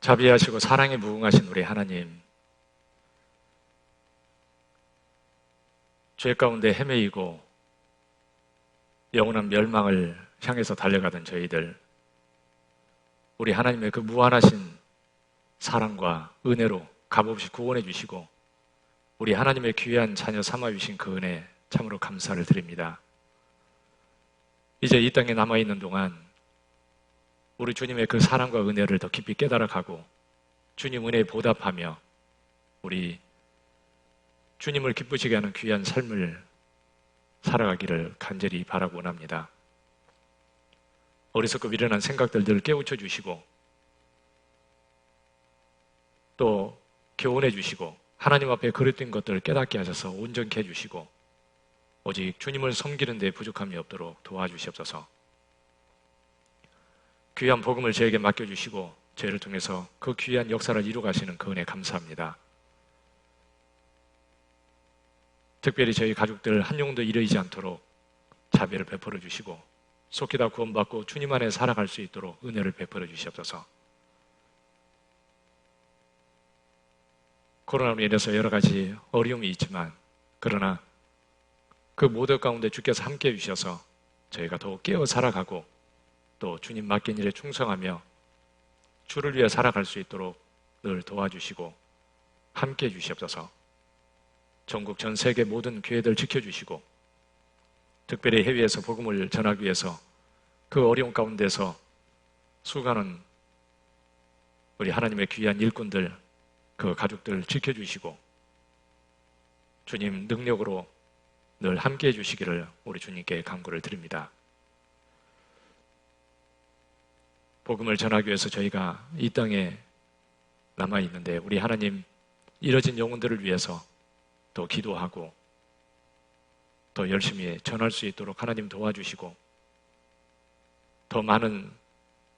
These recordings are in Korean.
자비하시고 사랑에 무궁하신 우리 하나님, 죄 가운데 헤매이고 영원한 멸망을 향해서 달려가던 저희들, 우리 하나님의 그 무한하신 사랑과 은혜로 값없이 구원해 주시고 우리 하나님의 귀한 자녀 삼아 주신 그 은혜 참으로 감사를 드립니다. 이제 이 땅에 남아있는 동안 우리 주님의 그 사랑과 은혜를 더 깊이 깨달아가고 주님 은혜에 보답하며 우리 주님을 기쁘시게 하는 귀한 삶을 살아가기를 간절히 바라고 원합니다. 어리석고 미련한 생각들 늘 깨우쳐 주시고 또 교훈해 주시고 하나님 앞에 그릇된 것들을 깨닫게 하셔서 온전케 해주시고 오직 주님을 섬기는 데 부족함이 없도록 도와주시옵소서. 귀한 복음을 저에게 맡겨주시고 저희를 통해서 그 귀한 역사를 이루가시는 그 은혜 감사합니다. 특별히 저희 가족들 한 영혼도 잃어지지 않도록 자비를 베풀어 주시고 속히 다 구원받고 주님 안에 살아갈 수 있도록 은혜를 베풀어 주시옵소서. 코로나로 인해서 여러 가지 어려움이 있지만 그러나 그 모든 가운데 주께서 함께해 주셔서 저희가 더욱 깨어 살아가고 또 주님 맡긴 일에 충성하며 주를 위해 살아갈 수 있도록 늘 도와주시고 함께해 주시옵소서. 전국 전 세계 모든 교회들 지켜주시고 특별히 해외에서 복음을 전하기 위해서 그 어려운 가운데서 수고하는 우리 하나님의 귀한 일꾼들, 그 가족들 지켜주시고 주님 능력으로 늘 함께해 주시기를 우리 주님께 간구를 드립니다. 복음을 전하기 위해서 저희가 이 땅에 남아있는데 우리 하나님 잃어진 영혼들을 위해서 또 기도하고 더 열심히 전할 수 있도록 하나님 도와주시고 더 많은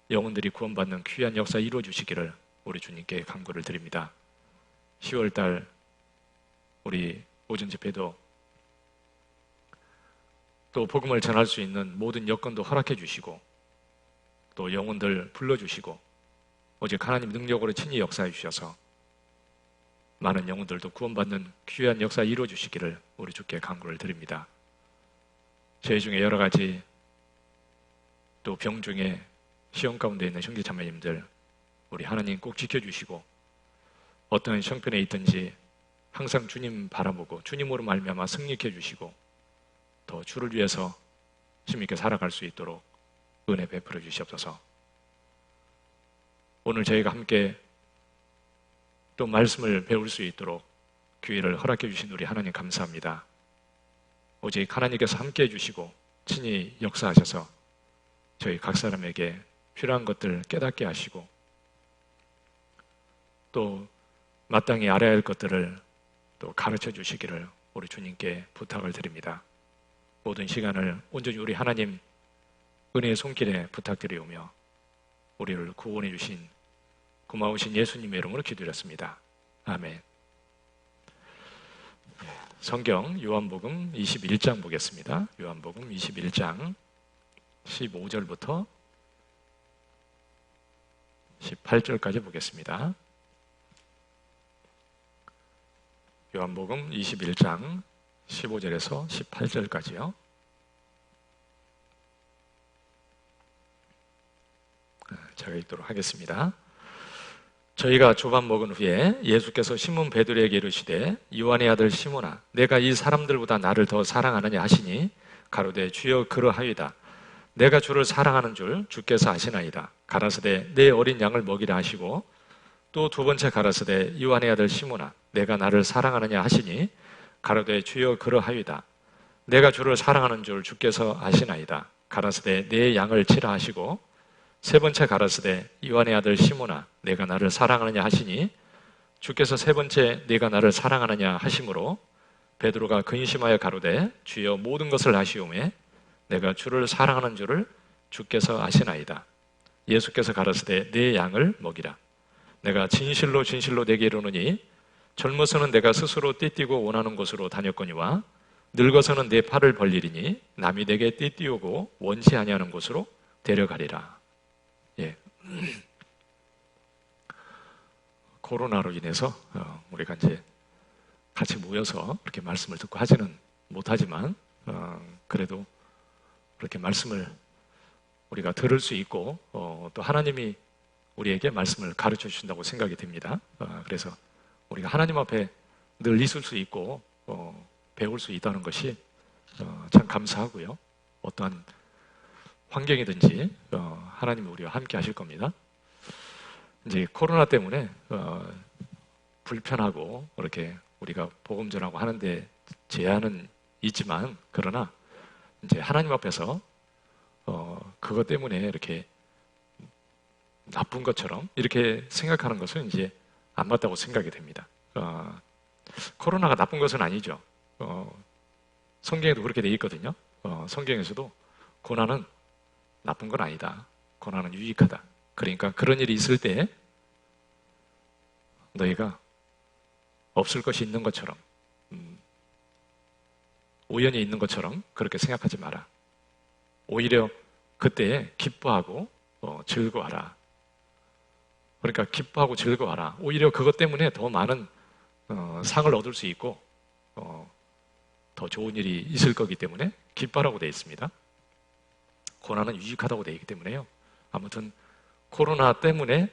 영혼들이 구원받는 귀한 역사 이루어 주시기를 우리 주님께 간구를 드립니다. 10월달 우리 오전 집회도 또 복음을 전할 수 있는 모든 여건도 허락해 주시고 또 영혼들 불러주시고 오직 하나님 능력으로 친히 역사해 주셔서 많은 영혼들도 구원받는 귀한 역사 이루어 주시기를 우리 주께 간구를 드립니다. 저희 중에 여러 가지 또 병 중에 시험 가운데 있는 형제 자매님들 우리 하나님 꼭 지켜주시고 어떤 형편에 있든지 항상 주님 바라보고 주님으로 말미암아 승리케 해주시고 더 주를 위해서 힘있게 살아갈 수 있도록 은혜 베풀어 주시옵소서. 오늘 저희가 함께 또 말씀을 배울 수 있도록 기회를 허락해 주신 우리 하나님 감사합니다. 오직 하나님께서 함께 해주시고 친히 역사하셔서 저희 각 사람에게 필요한 것들 깨닫게 하시고 또 마땅히 알아야 할 것들을 또 가르쳐 주시기를 우리 주님께 부탁을 드립니다. 모든 시간을 온전히 우리 하나님 은혜의 손길에 부탁드리오며 우리를 구원해 주신 고마우신 예수님의 이름으로 기도드렸습니다. 아멘. 성경 요한복음 21장 보겠습니다. 요한복음 21장 15절부터 18절까지 보겠습니다. 요한복음 21장 15절에서 18절까지요. 제가 읽도록 하겠습니다. 저희가 조반 먹은 후에 예수께서 시몬 베드로에게 이르시되 요한의 아들 시몬아 내가 이 사람들보다 나를 더 사랑하느냐 하시니 가로되 주여 그러하이다. 내가 주를 사랑하는 줄 주께서 아시나이다. 가라사대 내 어린 양을 먹이라 하시고 또 두 번째 가라사대 요한의 아들 시몬아 내가 나를 사랑하느냐 하시니 가로되 주여 그러하이다. 내가 주를 사랑하는 줄 주께서 아시나이다. 가라사대 내 양을 치라 하시고 세 번째 가라사대 요한의 아들 시몬아 내가 나를 사랑하느냐 하시니 주께서 세 번째 내가 나를 사랑하느냐 하심으로 베드로가 근심하여 가로되 주여 모든 것을 아시오매 내가 주를 사랑하는 줄을 주께서 아시나이다. 예수께서 가라사대 내 양을 먹이라. 내가 진실로 진실로 내게 이르노니 젊어서는 내가 스스로 띠띠고 원하는 곳으로 다녔거니와 늙어서는 내 팔을 벌리리니 남이 내게 띠띠우고 원치 아니하는 곳으로 데려가리라. 예. 코로나로 인해서 우리가 이제 같이 모여서 이렇게 말씀을 듣고 하지는 못하지만 그래도 그렇게 말씀을 우리가 들을 수 있고 또 하나님이 우리에게 말씀을 가르쳐 주신다고 생각이 됩니다. 그래서 우리가 하나님 앞에 늘 있을 수 있고 배울 수 있다는 것이 참 감사하고요. 어떠한 환경이든지 하나님이 우리와 함께 하실 겁니다. 이제 코로나 때문에 불편하고 이렇게 우리가 복음 전하고 하는데 제한은 있지만 그러나 이제 하나님 앞에서 그것 때문에 이렇게 나쁜 것처럼 이렇게 생각하는 것은 이제 안 맞다고 생각이 됩니다. 코로나가 나쁜 것은 아니죠. 성경에도 그렇게 돼 있거든요. 성경에서도 고난은 나쁜 건 아니다. 고난은 유익하다. 그러니까 그런 일이 있을 때 너희가 없을 것이 있는 것처럼 우연히 있는 것처럼 그렇게 생각하지 마라. 오히려 그때 기뻐하고 즐거워하라. 그러니까 기뻐하고 즐거워하라. 오히려 그것 때문에 더 많은 상을 얻을 수 있고 더 좋은 일이 있을 거기 때문에 기뻐하라고 되어 있습니다. 고난은 유익하다고 되어 있기 때문에요. 아무튼 코로나 때문에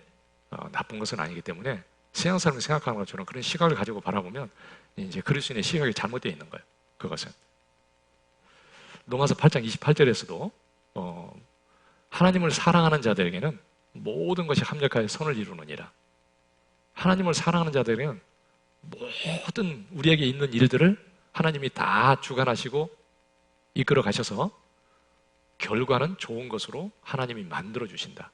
나쁜 것은 아니기 때문에 세상 사람이 생각하는 것처럼 그런 시각을 가지고 바라보면 이제 그리스도인의 시각이 잘못되어 있는 거예요. 그것은 로마서 8장 28절에서도 하나님을 사랑하는 자들에게는 모든 것이 합력하여 선을 이루느니라. 하나님을 사랑하는 자들에게는 모든 우리에게 있는 일들을 하나님이 다 주관하시고 이끌어 가셔서 결과는 좋은 것으로 하나님이 만들어 주신다.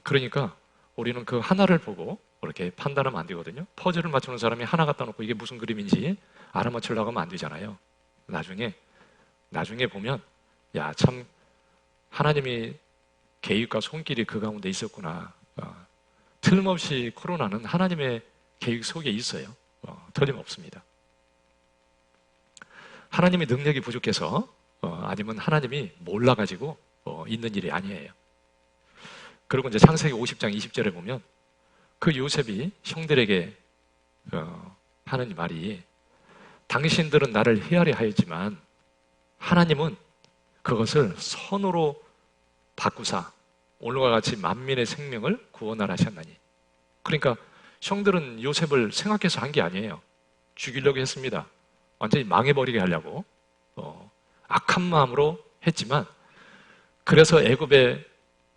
그러니까 우리는 그 하나를 보고 그렇게 판단하면 안 되거든요. 퍼즐을 맞추는 사람이 하나 갖다 놓고 이게 무슨 그림인지 알아맞추려고 하면 안 되잖아요. 나중에 보면 야, 참 하나님이 계획과 손길이 그 가운데 있었구나. 틀림없이 코로나는 하나님의 계획 속에 있어요. 틀림없습니다. 하나님의 능력이 부족해서 아니면 하나님이 몰라가지고 있는 일이 아니에요. 그리고 이제 창세기 50장 20절에 보면 그 요셉이 형들에게 하는 말이 당신들은 나를 헤아려 하였지만 하나님은 그것을 선으로 바꾸사 오늘과 같이 만민의 생명을 구원하라 하셨나니. 그러니까 형들은 요셉을 생각해서 한 게 아니에요. 죽이려고 했습니다. 완전히 망해버리게 하려고 악한 마음으로 했지만 그래서 애굽에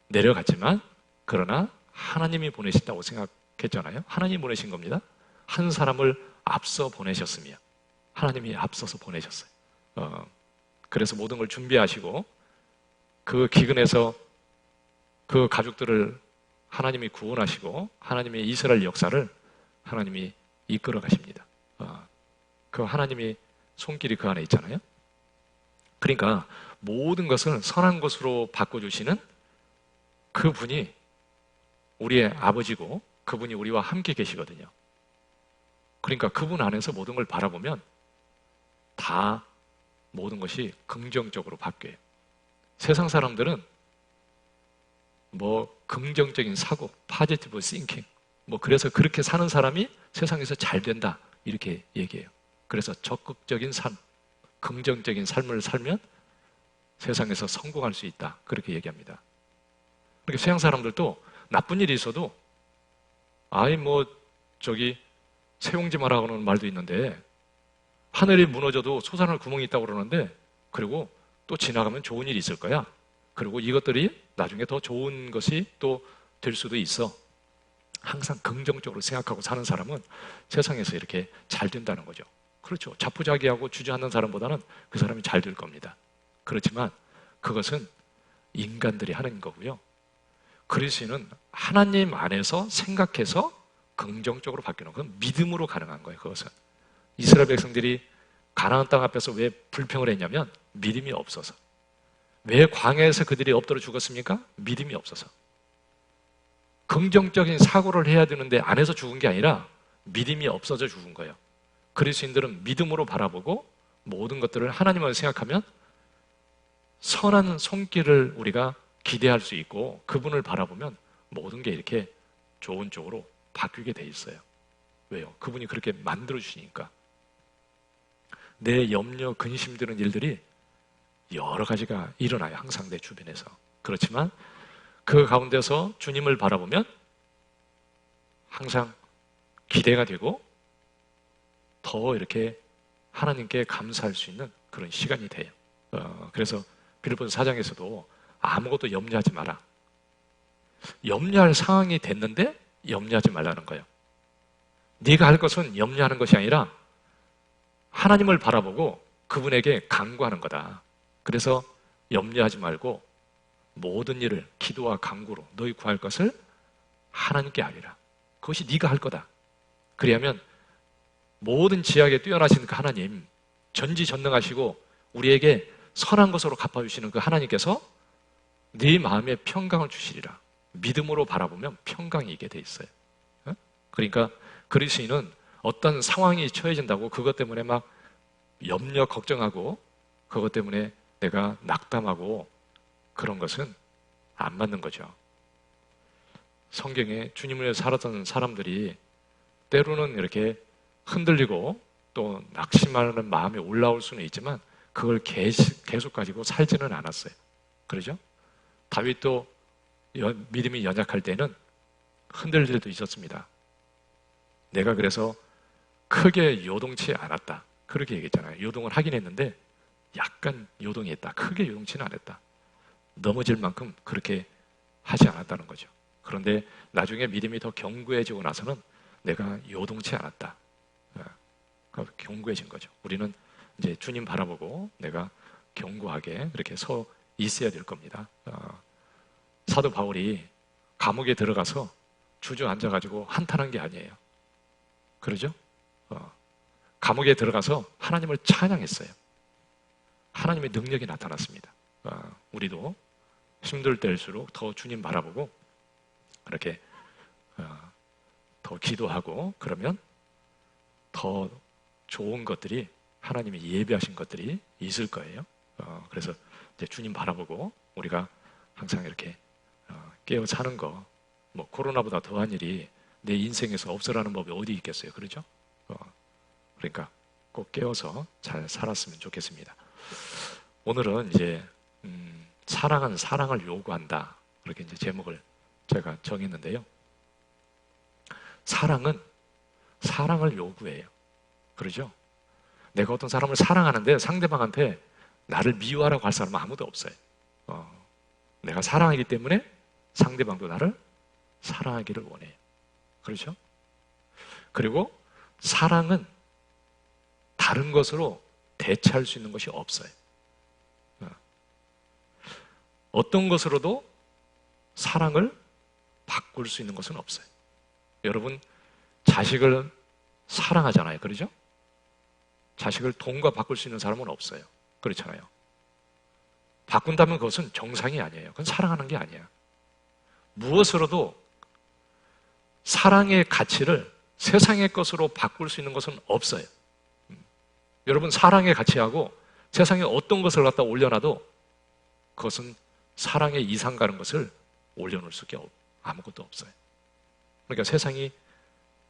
내려갔지만 그러나 하나님이 보내신다고 생각했잖아요. 하나님이 보내신 겁니다. 한 사람을 앞서 보내셨으며 하나님이 앞서서 보내셨어요. 그래서 모든 걸 준비하시고 그 기근에서 그 가족들을 하나님이 구원하시고 하나님의 이스라엘 역사를 하나님이 이끌어 가십니다. 그 하나님이 손길이 그 안에 있잖아요. 그러니까 모든 것을 선한 것으로 바꿔주시는 그분이 우리의 아버지고 그분이 우리와 함께 계시거든요. 그러니까 그분 안에서 모든 걸 바라보면 다 모든 것이 긍정적으로 바뀌어요. 세상 사람들은 긍정적인 사고, positive thinking, 그래서 그렇게 사는 사람이 세상에서 잘 된다 이렇게 얘기해요. 그래서 적극적인 삶, 긍정적인 삶을 살면 세상에서 성공할 수 있다 그렇게 얘기합니다. 그러니까 세상 사람들도 나쁜 일이 있어도 세용지 마라고는 말도 있는데 하늘이 무너져도 솟아날 구멍이 있다고 그러는데 그리고 또 지나가면 좋은 일이 있을 거야. 그리고 이것들이 나중에 더 좋은 것이 또 될 수도 있어. 항상 긍정적으로 생각하고 사는 사람은 세상에서 이렇게 잘 된다는 거죠. 그렇죠. 자포자기하고 주저앉는 사람보다는 그 사람이 잘 될 겁니다. 그렇지만 그것은 인간들이 하는 거고요. 그리스도인은 하나님 안에서 생각해서 긍정적으로 바뀌는 건 믿음으로 가능한 거예요. 그것은 이스라엘 백성들이 가나안 땅 앞에서 왜 불평을 했냐면 믿음이 없어서. 왜 광야에서 그들이 엎드려 죽었습니까? 믿음이 없어서. 긍정적인 사고를 해야 되는데 안에서 죽은 게 아니라 믿음이 없어져 죽은 거예요. 그리스도인들은 믿음으로 바라보고 모든 것들을 하나님을 생각하면 선한 손길을 우리가 기대할 수 있고 그분을 바라보면 모든 게 이렇게 좋은 쪽으로 바뀌게 돼 있어요. 왜요? 그분이 그렇게 만들어 주시니까. 내 염려, 근심 드는 일들이 여러 가지가 일어나요. 항상 내 주변에서. 그렇지만 그 가운데서 주님을 바라보면 항상 기대가 되고 더 이렇게 하나님께 감사할 수 있는 그런 시간이 돼요. 그래서 빌립보서 4장에서도 아무것도 염려하지 마라. 염려할 상황이 됐는데 염려하지 말라는 거예요. 네가 할 것은 염려하는 것이 아니라 하나님을 바라보고 그분에게 간구하는 거다. 그래서 염려하지 말고 모든 일을 기도와 간구로 너희 구할 것을 하나님께 아뢰라. 그것이 네가 할 거다. 그리하면 모든 지약에 뛰어나신 그 하나님, 전지전능하시고 우리에게 선한 것으로 갚아주시는 그 하나님께서 네 마음에 평강을 주시리라. 믿음으로 바라보면 평강이 있게 돼 있어요. 그러니까 그리스인은 어떤 상황이 처해진다고 그것 때문에 막 염려, 걱정하고 그것 때문에 내가 낙담하고 그런 것은 안 맞는 거죠. 성경에 주님을 위해 살았던 사람들이 때로는 이렇게 흔들리고 또 낙심하는 마음이 올라올 수는 있지만 그걸 계속 가지고 살지는 않았어요. 그러죠? 다윗도 믿음이 연약할 때는 흔들릴 때도 있었습니다. 내가 그래서 크게 요동치 않았다. 그렇게 얘기했잖아요. 요동을 하긴 했는데 약간 요동했다. 크게 요동치는 않았다. 넘어질 만큼 그렇게 하지 않았다는 거죠. 그런데 나중에 믿음이 더 견고해지고 나서는 내가 요동치 않았다. 견고해진 거죠. 우리는 이제 주님 바라보고 내가 견고하게 그렇게 서 있어야 될 겁니다. 사도 바울이 감옥에 들어가서 주저앉아가지고 한탄한 게 아니에요. 그러죠? 감옥에 들어가서 하나님을 찬양했어요. 하나님의 능력이 나타났습니다. 우리도 힘들 때일수록 더 주님 바라보고 그렇게 더 기도하고 그러면 더 좋은 것들이 하나님이 예비하신 것들이 있을 거예요. 그래서 이제 주님 바라보고 우리가 항상 이렇게 깨어 사는 거, 뭐 코로나보다 더한 일이 내 인생에서 없으라는 법이 어디 있겠어요, 그렇죠? 그러니까 꼭 깨어서 잘 살았으면 좋겠습니다. 오늘은 이제 사랑은 사랑을 요구한다 그렇게 이제 제목을 제가 정했는데요. 사랑은 사랑을 요구해요. 그러죠? 내가 어떤 사람을 사랑하는데 상대방한테 나를 미워하라고 할 사람은 아무도 없어요. 내가 사랑하기 때문에 상대방도 나를 사랑하기를 원해요. 그렇죠? 그리고 사랑은 다른 것으로 대체할 수 있는 것이 없어요. 어떤 것으로도 사랑을 바꿀 수 있는 것은 없어요. 여러분, 자식을 사랑하잖아요. 그렇죠? 자식을 돈과 바꿀 수 있는 사람은 없어요. 그렇잖아요. 바꾼다면 그것은 정상이 아니에요. 그건 사랑하는 게 아니야. 무엇으로도 사랑의 가치를 세상의 것으로 바꿀 수 있는 것은 없어요. 여러분, 사랑의 가치하고 세상에 어떤 것을 갖다 올려놔도 그것은 사랑의 이상 가는 것을 올려놓을 수가 아무것도 없어요. 그러니까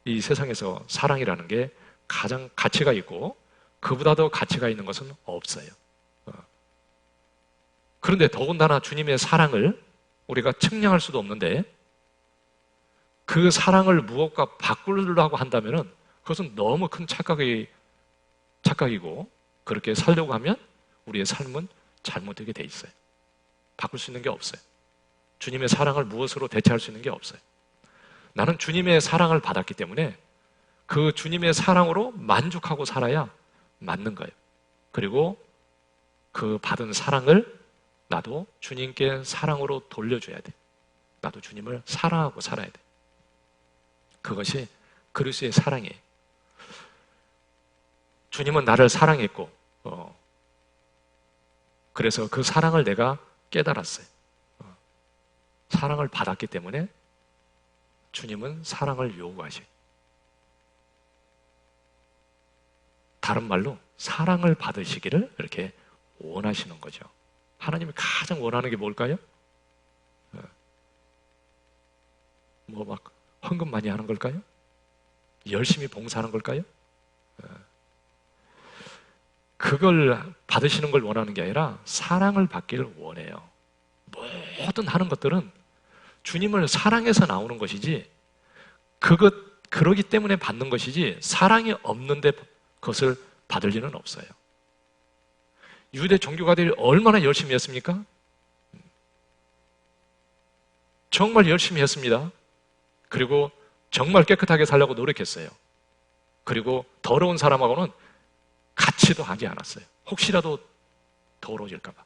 이 세상에서 사랑이라는 게 가장 가치가 있고 그보다 더 가치가 있는 것은 없어요. 그런데 더군다나 주님의 사랑을 우리가 측량할 수도 없는데 그 사랑을 무엇과 바꾸려고 한다면 그것은 너무 큰 착각이고 그렇게 살려고 하면 우리의 삶은 잘못되게 돼 있어요. 바꿀 수 있는 게 없어요. 주님의 사랑을 무엇으로 대체할 수 있는 게 없어요. 나는 주님의 사랑을 받았기 때문에 그 주님의 사랑으로 만족하고 살아야 맞는 거예요. 그리고 그 받은 사랑을 나도 주님께 사랑으로 돌려줘야 돼. 나도 주님을 사랑하고 살아야 돼. 그것이 그리스도의 사랑이에요. 주님은 나를 사랑했고 그래서 그 사랑을 내가 깨달았어요. 사랑을 받았기 때문에 주님은 사랑을 요구하셔요. 다른 말로 사랑을 받으시기를 이렇게 원하시는 거죠. 하나님이 가장 원하는 게 뭘까요? 뭐 막 헌금 많이 하는 걸까요? 열심히 봉사하는 걸까요? 그걸 받으시는 걸 원하는 게 아니라 사랑을 받기를 원해요. 모든 하는 것들은 주님을 사랑해서 나오는 것이지, 그러기 때문에 받는 것이지, 사랑이 없는데 그것을 받을 리는 없어요. 유대 종교가들이 얼마나 열심히 했습니까? 정말 열심히 했습니다. 그리고 정말 깨끗하게 살려고 노력했어요. 그리고 더러운 사람하고는 같이도 하지 않았어요. 혹시라도 더러워질까 봐.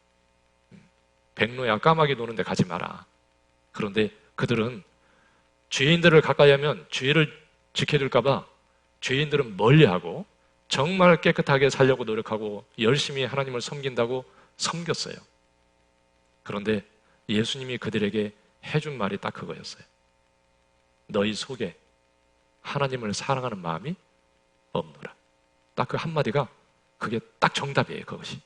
백로야 까마귀 노는데 가지 마라. 그런데 그들은 죄인들을 가까이 하면 죄를 지켜줄까 봐 죄인들은 멀리하고 정말 깨끗하게 살려고 노력하고 열심히 하나님을 섬긴다고 섬겼어요. 그런데 예수님이 그들에게 해준 말이 딱 그거였어요. 너희 속에 하나님을 사랑하는 마음이 없노라. 딱 그 한마디가 그게 딱 정답이에요. 그것이.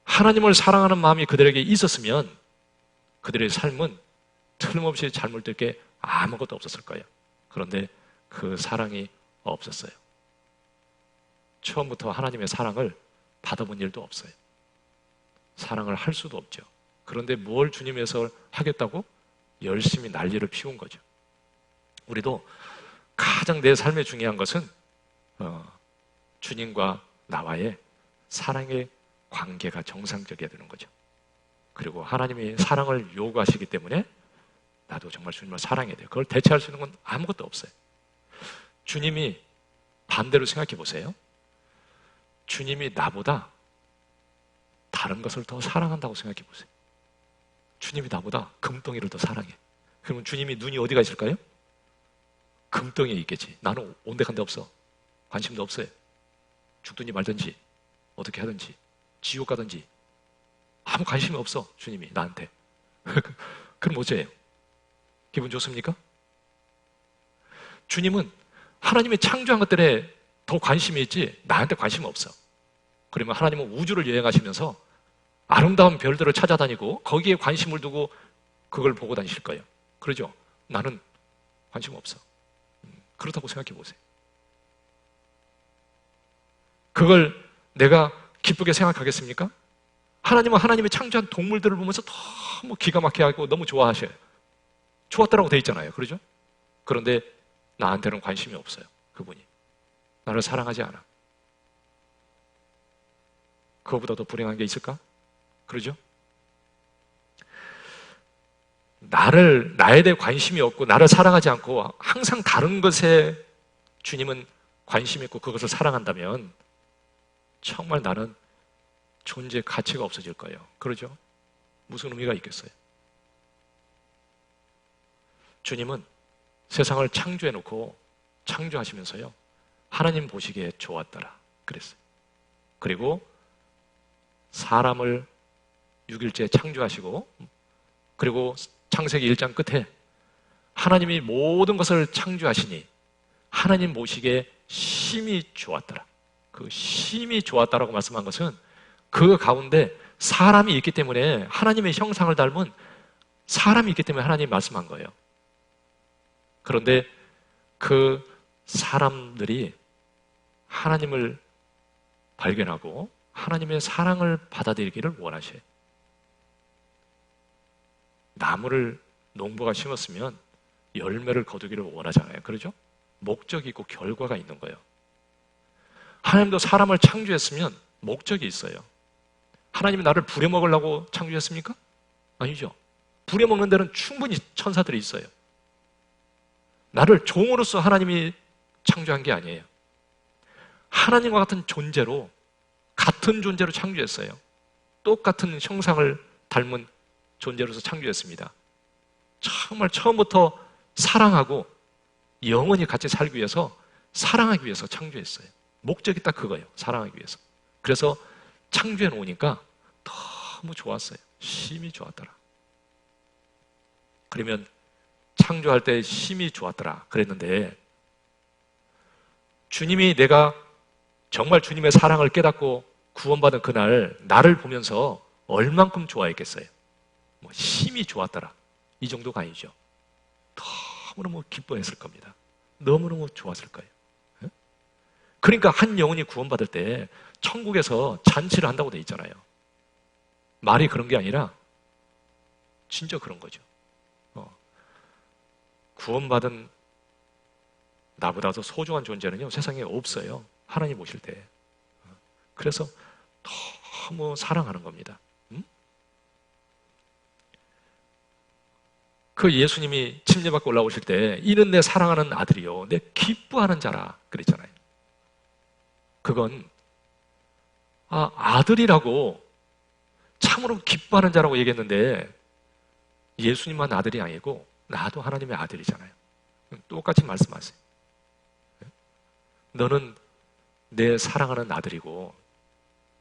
하나님을 사랑하는 마음이 그들에게 있었으면 그들의 삶은 틀림없이 잘못될 게 아무것도 없었을 거예요. 그런데 그 사랑이 없었어요. 처음부터 하나님의 사랑을 받아본 일도 없어요. 사랑을 할 수도 없죠. 그런데 뭘 주님에서 하겠다고? 열심히 난리를 피운 거죠. 우리도 가장 내 삶에 중요한 것은 주님과 나와의 사랑의 관계가 정상적이어야 되는 거죠. 그리고 하나님이 사랑을 요구하시기 때문에 나도 정말 주님을 사랑해야 돼요. 그걸 대체할 수 있는 건 아무것도 없어요. 주님이 반대로 생각해 보세요. 주님이 나보다 다른 것을 더 사랑한다고 생각해 보세요. 주님이 나보다 금덩이를 더 사랑해. 그러면 주님이 눈이 어디가 있을까요? 금덩이에 있겠지. 나는 온데간데 없어. 관심도 없어요. 죽든지 말든지 어떻게 하든지 지옥 가든지 아무 관심이 없어. 주님이 나한테. 그럼 어째요? 기분 좋습니까? 주님은 하나님이 창조한 것들에 더 관심이 있지 나한테 관심이 없어. 그러면 하나님은 우주를 여행하시면서 아름다운 별들을 찾아다니고 거기에 관심을 두고 그걸 보고 다니실 거예요. 그러죠? 나는 관심 없어. 그렇다고 생각해 보세요. 그걸 내가 기쁘게 생각하겠습니까? 하나님은 하나님이 창조한 동물들을 보면서 너무 기가 막히게 하고 너무 좋아하셔요. 좋았다라고 돼 있잖아요. 그러죠? 그런데 나한테는 관심이 없어요. 그분이. 나를 사랑하지 않아. 그거보다 더 불행한 게 있을까? 그러죠? 나에 대해 관심이 없고 나를 사랑하지 않고 항상 다른 것에 주님은 관심 있고 그것을 사랑한다면 정말 나는 존재의 가치가 없어질 거예요. 그러죠? 무슨 의미가 있겠어요? 주님은 세상을 창조해놓고 창조하시면서요 하나님 보시기에 좋았더라 그랬어요. 그리고 사람을 6일째 창조하시고 그리고 창세기 1장 끝에 하나님이 모든 것을 창조하시니 하나님 보시기에 심히 좋았더라. 그 심히 좋았다라고 말씀한 것은 그 가운데 사람이 있기 때문에 하나님의 형상을 닮은 사람이 있기 때문에 하나님이 말씀한 거예요. 그런데 그 사람들이 하나님을 발견하고 하나님의 사랑을 받아들이기를 원하셔요. 나무를 농부가 심었으면 열매를 거두기를 원하잖아요. 그러죠? 목적이 있고 결과가 있는 거예요. 하나님도 사람을 창조했으면 목적이 있어요. 하나님이 나를 부려먹으려고 창조했습니까? 아니죠. 부려먹는 데는 충분히 천사들이 있어요. 나를 종으로서 하나님이 창조한 게 아니에요. 하나님과 같은 존재로 같은 존재로 창조했어요. 똑같은 형상을 닮은 존재로서 창조했습니다. 정말 처음부터 사랑하고 영원히 같이 살기 위해서 사랑하기 위해서 창조했어요. 목적이 딱 그거예요. 사랑하기 위해서. 그래서 창조해 놓으니까 너무 좋았어요. 심히 좋았더라. 그러면 창조할 때 심히 좋았더라 그랬는데 주님이 내가 정말 주님의 사랑을 깨닫고 구원받은 그날 나를 보면서 얼만큼 좋아했겠어요? 뭐 심히 좋았더라 이 정도가 아니죠. 너무너무 기뻐했을 겁니다. 너무너무 좋았을 거예요. 예? 그러니까 한 영혼이 구원받을 때 천국에서 잔치를 한다고 돼 있잖아요. 말이 그런 게 아니라 진짜 그런 거죠. 구원받은 나보다도 소중한 존재는요, 세상에 없어요. 하나님 오실 때. 그래서 너무 사랑하는 겁니다. 그 예수님이 침례 받고 올라오실 때 이는 내 사랑하는 아들이요 내 기뻐하는 자라 그랬잖아요. 그건 아들이라고 참으로 기뻐하는 자라고 얘기했는데 예수님만 아들이 아니고 나도 하나님의 아들이잖아요. 똑같이 말씀하세요. 너는 내 사랑하는 아들이고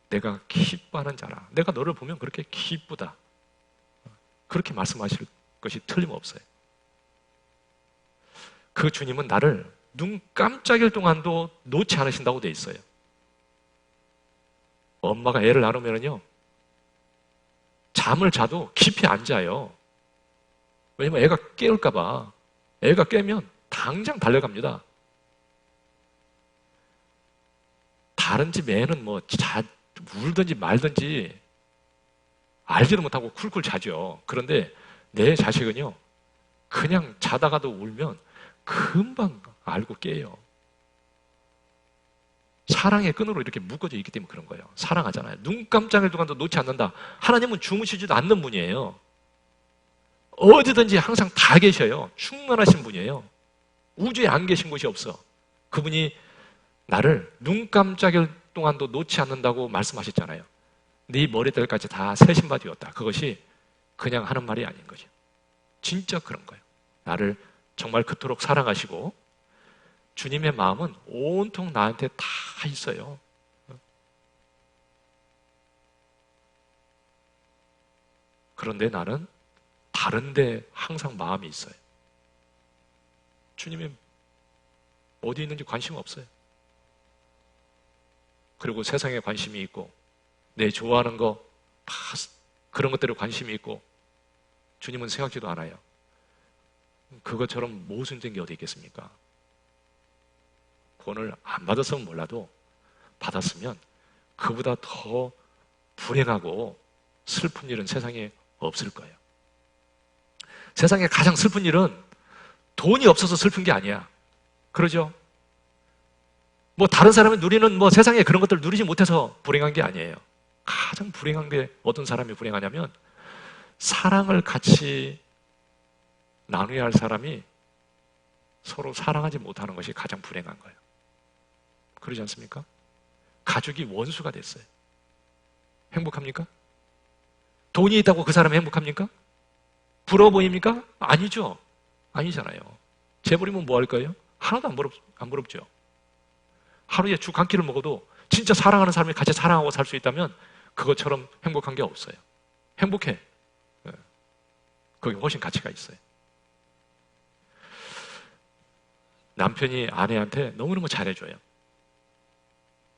내가 기뻐하는 자라. 내가 너를 보면 그렇게 기쁘다. 그렇게 말씀하실 것이 틀림없어요. 그 주님은 나를 눈 깜짝일 동안도 놓지 않으신다고 돼 있어요. 엄마가 애를 낳으면요 잠을 자도 깊이 안 자요. 왜냐면 애가 깨울까봐. 애가 깨면 당장 달려갑니다. 다른 집 애는 울든지 말든지 알지도 못하고 쿨쿨 자죠. 그런데 내 자식은요, 그냥 자다가도 울면 금방 알고 깨요. 사랑의 끈으로 이렇게 묶어져 있기 때문에 그런 거예요. 사랑하잖아요. 눈 깜짝일 동안도 놓지 않는다. 하나님은 주무시지도 않는 분이에요. 어디든지 항상 다 계셔요. 충만하신 분이에요. 우주에 안 계신 곳이 없어. 그분이 나를 눈 깜짝일 동안도 놓지 않는다고 말씀하셨잖아요. 네 머리털까지 다 새 신바지였다. 그것이 그냥 하는 말이 아닌 거죠. 진짜 그런 거예요. 나를 정말 그토록 사랑하시고 주님의 마음은 온통 나한테 다 있어요. 그런데 나는 다른데 항상 마음이 있어요. 주님이 어디 있는지 관심 없어요. 그리고 세상에 관심이 있고 내 좋아하는 거 다 그런 것들에 관심이 있고 주님은 생각지도 않아요. 그것처럼 모순된 게 어디 있겠습니까? 구원을 안 받았으면 몰라도 받았으면 그보다 더 불행하고 슬픈 일은 세상에 없을 거예요. 세상에 가장 슬픈 일은 돈이 없어서 슬픈 게 아니야. 그러죠? 다른 사람이 누리는 세상에 그런 것들을 누리지 못해서 불행한 게 아니에요. 가장 불행한 게 어떤 사람이 불행하냐면 사랑을 같이 나눠야 할 사람이 서로 사랑하지 못하는 것이 가장 불행한 거예요. 그러지 않습니까? 가족이 원수가 됐어요. 행복합니까? 돈이 있다고 그 사람이 행복합니까? 부러워 보입니까? 아니죠. 아니잖아요. 재벌이면 뭐 할 거예요? 하나도 안 부럽죠. 하루에 죽 한 끼를 먹어도 진짜 사랑하는 사람이 같이 사랑하고 살 수 있다면 그것처럼 행복한 게 없어요. 행복해. 거기 훨씬 가치가 있어요. 남편이 아내한테 너무너무 잘해줘요.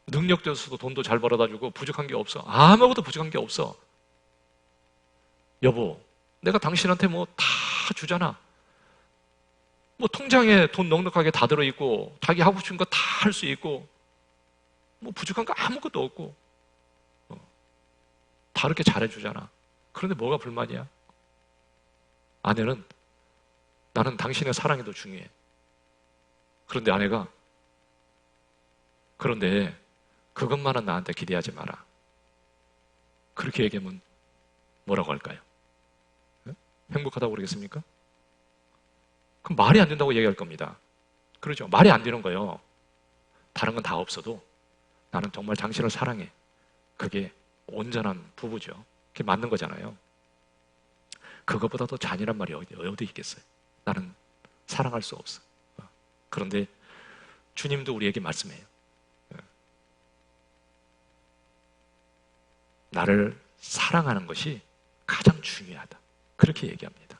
능력도 없어도 돈도 잘 벌어다 주고 부족한 게 없어. 아무것도 부족한 게 없어. 여보, 내가 당신한테 다 주잖아. 통장에 돈 넉넉하게 다 들어있고 자기 하고 싶은 거 다 할 수 있고 부족한 거 아무것도 없고 다 이렇게 잘해주잖아. 그런데 뭐가 불만이야? 아내는 나는 당신의 사랑이 더 중요해. 그런데 아내가 그런데 그것만은 나한테 기대하지 마라. 그렇게 얘기하면 뭐라고 할까요? 행복하다고 그러겠습니까? 그럼 말이 안 된다고 얘기할 겁니다. 그렇죠? 말이 안 되는 거예요. 다른 건 다 없어도 나는 정말 당신을 사랑해. 그게 온전한 부부죠. 그게 맞는 거잖아요. 그것보다 더 잔인한 말이 어디 있겠어요? 나는 사랑할 수 없어. 그런데 주님도 우리에게 말씀해요. 나를 사랑하는 것이 가장 중요하다. 그렇게 얘기합니다.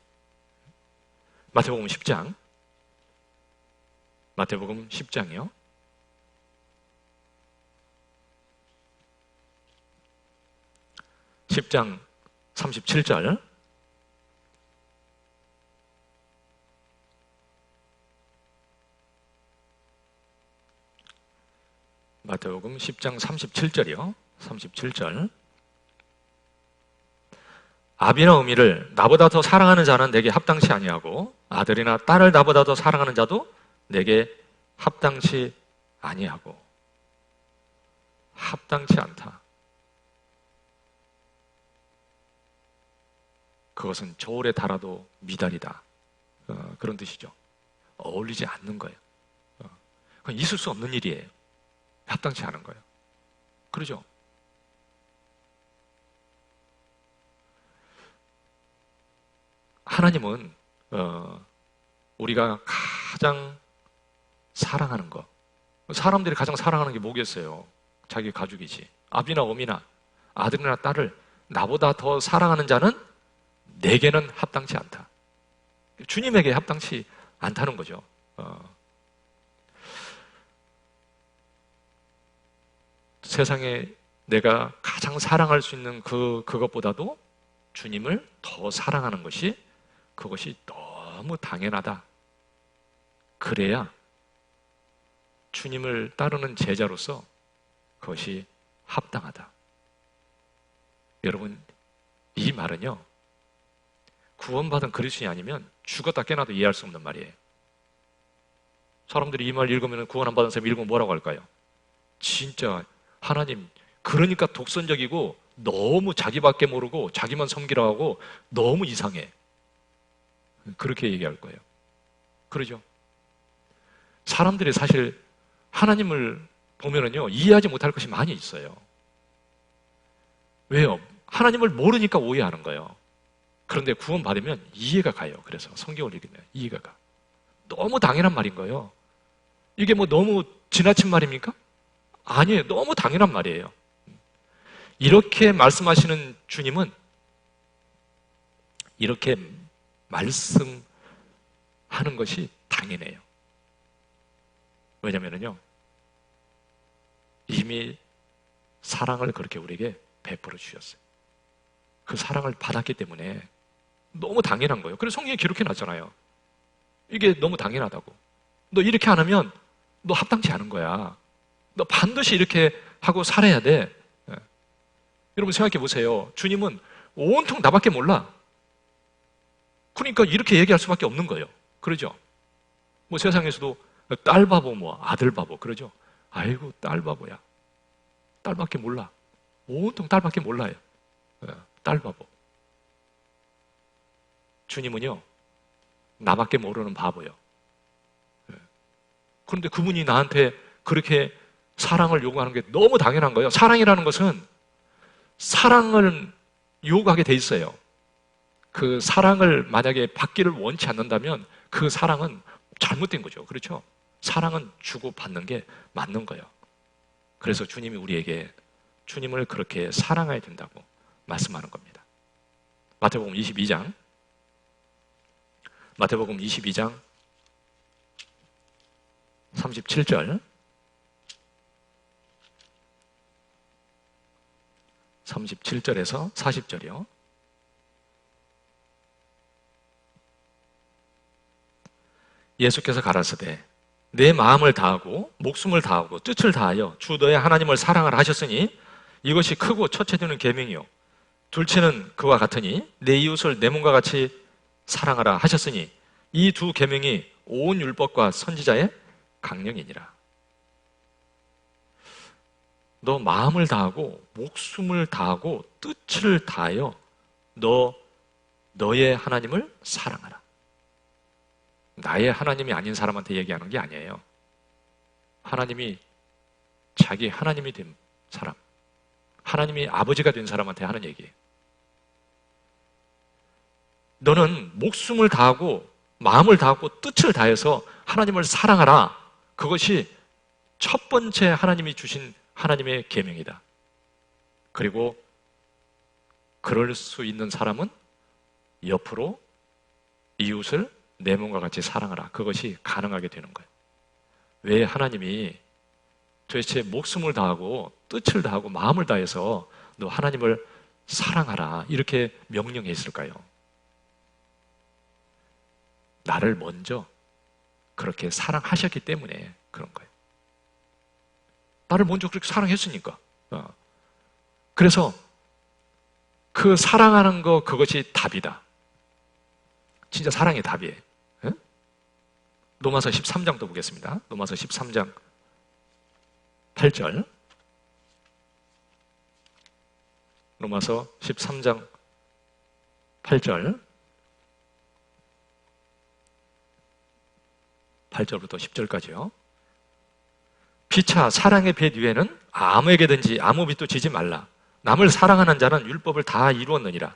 마태복음 10장. 마태복음 10장이요. 10장 37절. 마태복음 10장 37절이요. 37절. 아비나 어미를 나보다 더 사랑하는 자는 내게 합당치 아니하고 아들이나 딸을 나보다 더 사랑하는 자도 내게 합당치 아니하고. 합당치 않다. 그것은 저울에 달아도 미달이다. 그런 뜻이죠. 어울리지 않는 거예요. 그건 있을 수 없는 일이에요. 합당치 않은 거예요. 그러죠? 하나님은 우리가 가장 사랑하는 것, 사람들이 가장 사랑하는 게 뭐겠어요? 자기 가족이지. 아비나 어미나 아들이나 딸을 나보다 더 사랑하는 자는 내게는 합당치 않다. 주님에게 합당치 않다는 거죠. 세상에 내가 가장 사랑할 수 있는 그것보다도 주님을 더 사랑하는 것이, 그것이 너무 당연하다. 그래야 주님을 따르는 제자로서 그것이 합당하다. 여러분, 이 말은요, 구원받은 그리스도인이 아니면 죽었다 깨나도 이해할 수 없는 말이에요. 사람들이 이 말 읽으면, 구원 안 받은 사람이 읽으면 뭐라고 할까요? 진짜 하나님, 그러니까 독선적이고 너무 자기밖에 모르고 자기만 섬기라 하고 너무 이상해. 그렇게 얘기할 거예요. 그러죠? 사람들이 사실 하나님을 보면은요, 이해하지 못할 것이 많이 있어요. 왜요? 하나님을 모르니까 오해하는 거예요. 그런데 구원받으면 이해가 가요. 그래서 성경을 읽으면 이해가 가. 너무 당연한 말인 거예요. 이게 뭐 너무 지나친 말입니까? 아니에요. 너무 당연한 말이에요. 이렇게 말씀하시는 주님은 이렇게 말씀하는 것이 당연해요. 왜냐면요, 이미 사랑을 그렇게 우리에게 베풀어 주셨어요. 그 사랑을 받았기 때문에 너무 당연한 거예요. 그래서 성경에 기록해 놨잖아요. 이게 너무 당연하다고. 너 이렇게 안 하면 너 합당치 않은 거야. 너 반드시 이렇게 하고 살아야 돼. 예. 여러분 생각해 보세요. 주님은 온통 나밖에 몰라. 그러니까 이렇게 얘기할 수밖에 없는 거예요. 그러죠? 뭐 세상에서도 딸 바보, 뭐 아들 바보, 그러죠? 아이고, 딸 바보야. 딸밖에 몰라. 온통 딸밖에 몰라요. 예. 딸 바보. 주님은요, 나밖에 모르는 바보예요. 예. 그런데 그분이 나한테 그렇게 사랑을 요구하는 게 너무 당연한 거예요. 사랑이라는 것은 사랑을 요구하게 돼 있어요. 그 사랑을 만약에 받기를 원치 않는다면 그 사랑은 잘못된 거죠. 그렇죠? 사랑은 주고 받는 게 맞는 거예요. 그래서 주님이 우리에게 주님을 그렇게 사랑해야 된다고 말씀하는 겁니다. 마태복음 22장 37절 37절에서 40절이요. 예수께서 가라사대 내 마음을 다하고 목숨을 다하고 뜻을 다하여 주 너의 하나님을 사랑하라 하셨으니 이것이 크고 첫째 되는 계명이요 둘째는 그와 같으니 내 이웃을 내 몸과 같이 사랑하라 하셨으니 이 두 계명이 온 율법과 선지자의 강령이니라. 너 마음을 다하고 목숨을 다하고 뜻을 다하여 너의 하나님을 사랑하라. 나의 하나님이 아닌 사람한테 얘기하는 게 아니에요. 하나님이 자기 하나님이 된 사람, 하나님이 아버지가 된 사람한테 하는 얘기예요. 너는 목숨을 다하고 마음을 다하고 뜻을 다해서 하나님을 사랑하라. 그것이 첫 번째 하나님이 주신 하나님의 계명이다. 그리고 그럴 수 있는 사람은 옆으로 이웃을 내 몸과 같이 사랑하라. 그것이 가능하게 되는 거예요. 왜 하나님이 도대체 목숨을 다하고 뜻을 다하고 마음을 다해서 너 하나님을 사랑하라 이렇게 명령했을까요? 나를 먼저 그렇게 사랑하셨기 때문에 그런 거예요. 나를 먼저 그렇게 사랑했으니까. 그래서 그 사랑하는 거, 그것이 답이다. 진짜 사랑이 답이에요. 예? 로마서 13장도 보겠습니다. 로마서 13장 8절. 로마서 13장 8절. 8절부터 10절까지요. 피차 사랑의 배 위에는 아무에게든지 아무 빚도 지지 말라. 남을 사랑하는 자는 율법을 다 이루었느니라.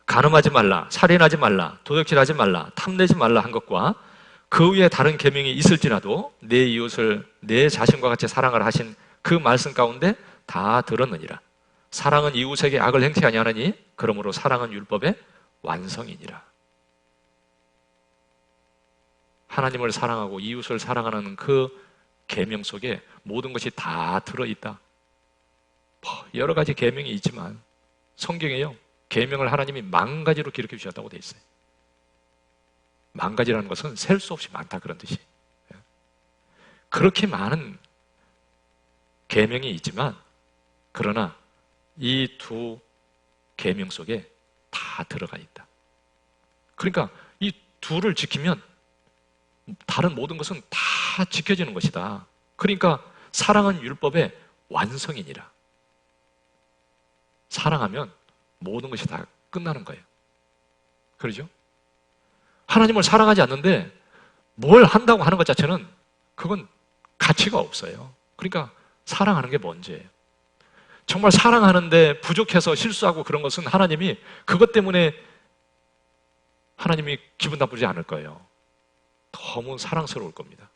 간음하지 말라, 살인하지 말라, 도둑질하지 말라, 탐내지 말라 한 것과 그 위에 다른 계명이 있을지라도 내 이웃을 내 자신과 같이 사랑을 하신 그 말씀 가운데 다 들었느니라. 사랑은 이웃에게 악을 행치 아니하느니 그러므로 사랑은 율법의 완성이니라. 하나님을 사랑하고 이웃을 사랑하는 그 계명 속에 모든 것이 다 들어있다. 여러 가지 계명이 있지만 성경에요, 계명을 하나님이 10,000가지로 기록해 주셨다고 돼 있어요. 10,000가지라는 것은 셀 수 없이 많다, 그런 뜻이. 그렇게 많은 계명이 있지만 그러나 이 두 계명 속에 다 들어가 있다. 그러니까 이 둘을 지키면 다른 모든 것은 다 지켜지는 것이다. 그러니까 사랑은 율법의 완성이니라. 사랑하면 모든 것이 다 끝나는 거예요. 그러죠? 하나님을 사랑하지 않는데 뭘 한다고 하는 것 자체는 그건 가치가 없어요. 그러니까 사랑하는 게 먼저예요. 정말 사랑하는데 부족해서 실수하고 그런 것은 하나님이 그것 때문에 하나님이 기분 나쁘지 않을 거예요. 너무 사랑스러울 겁니다.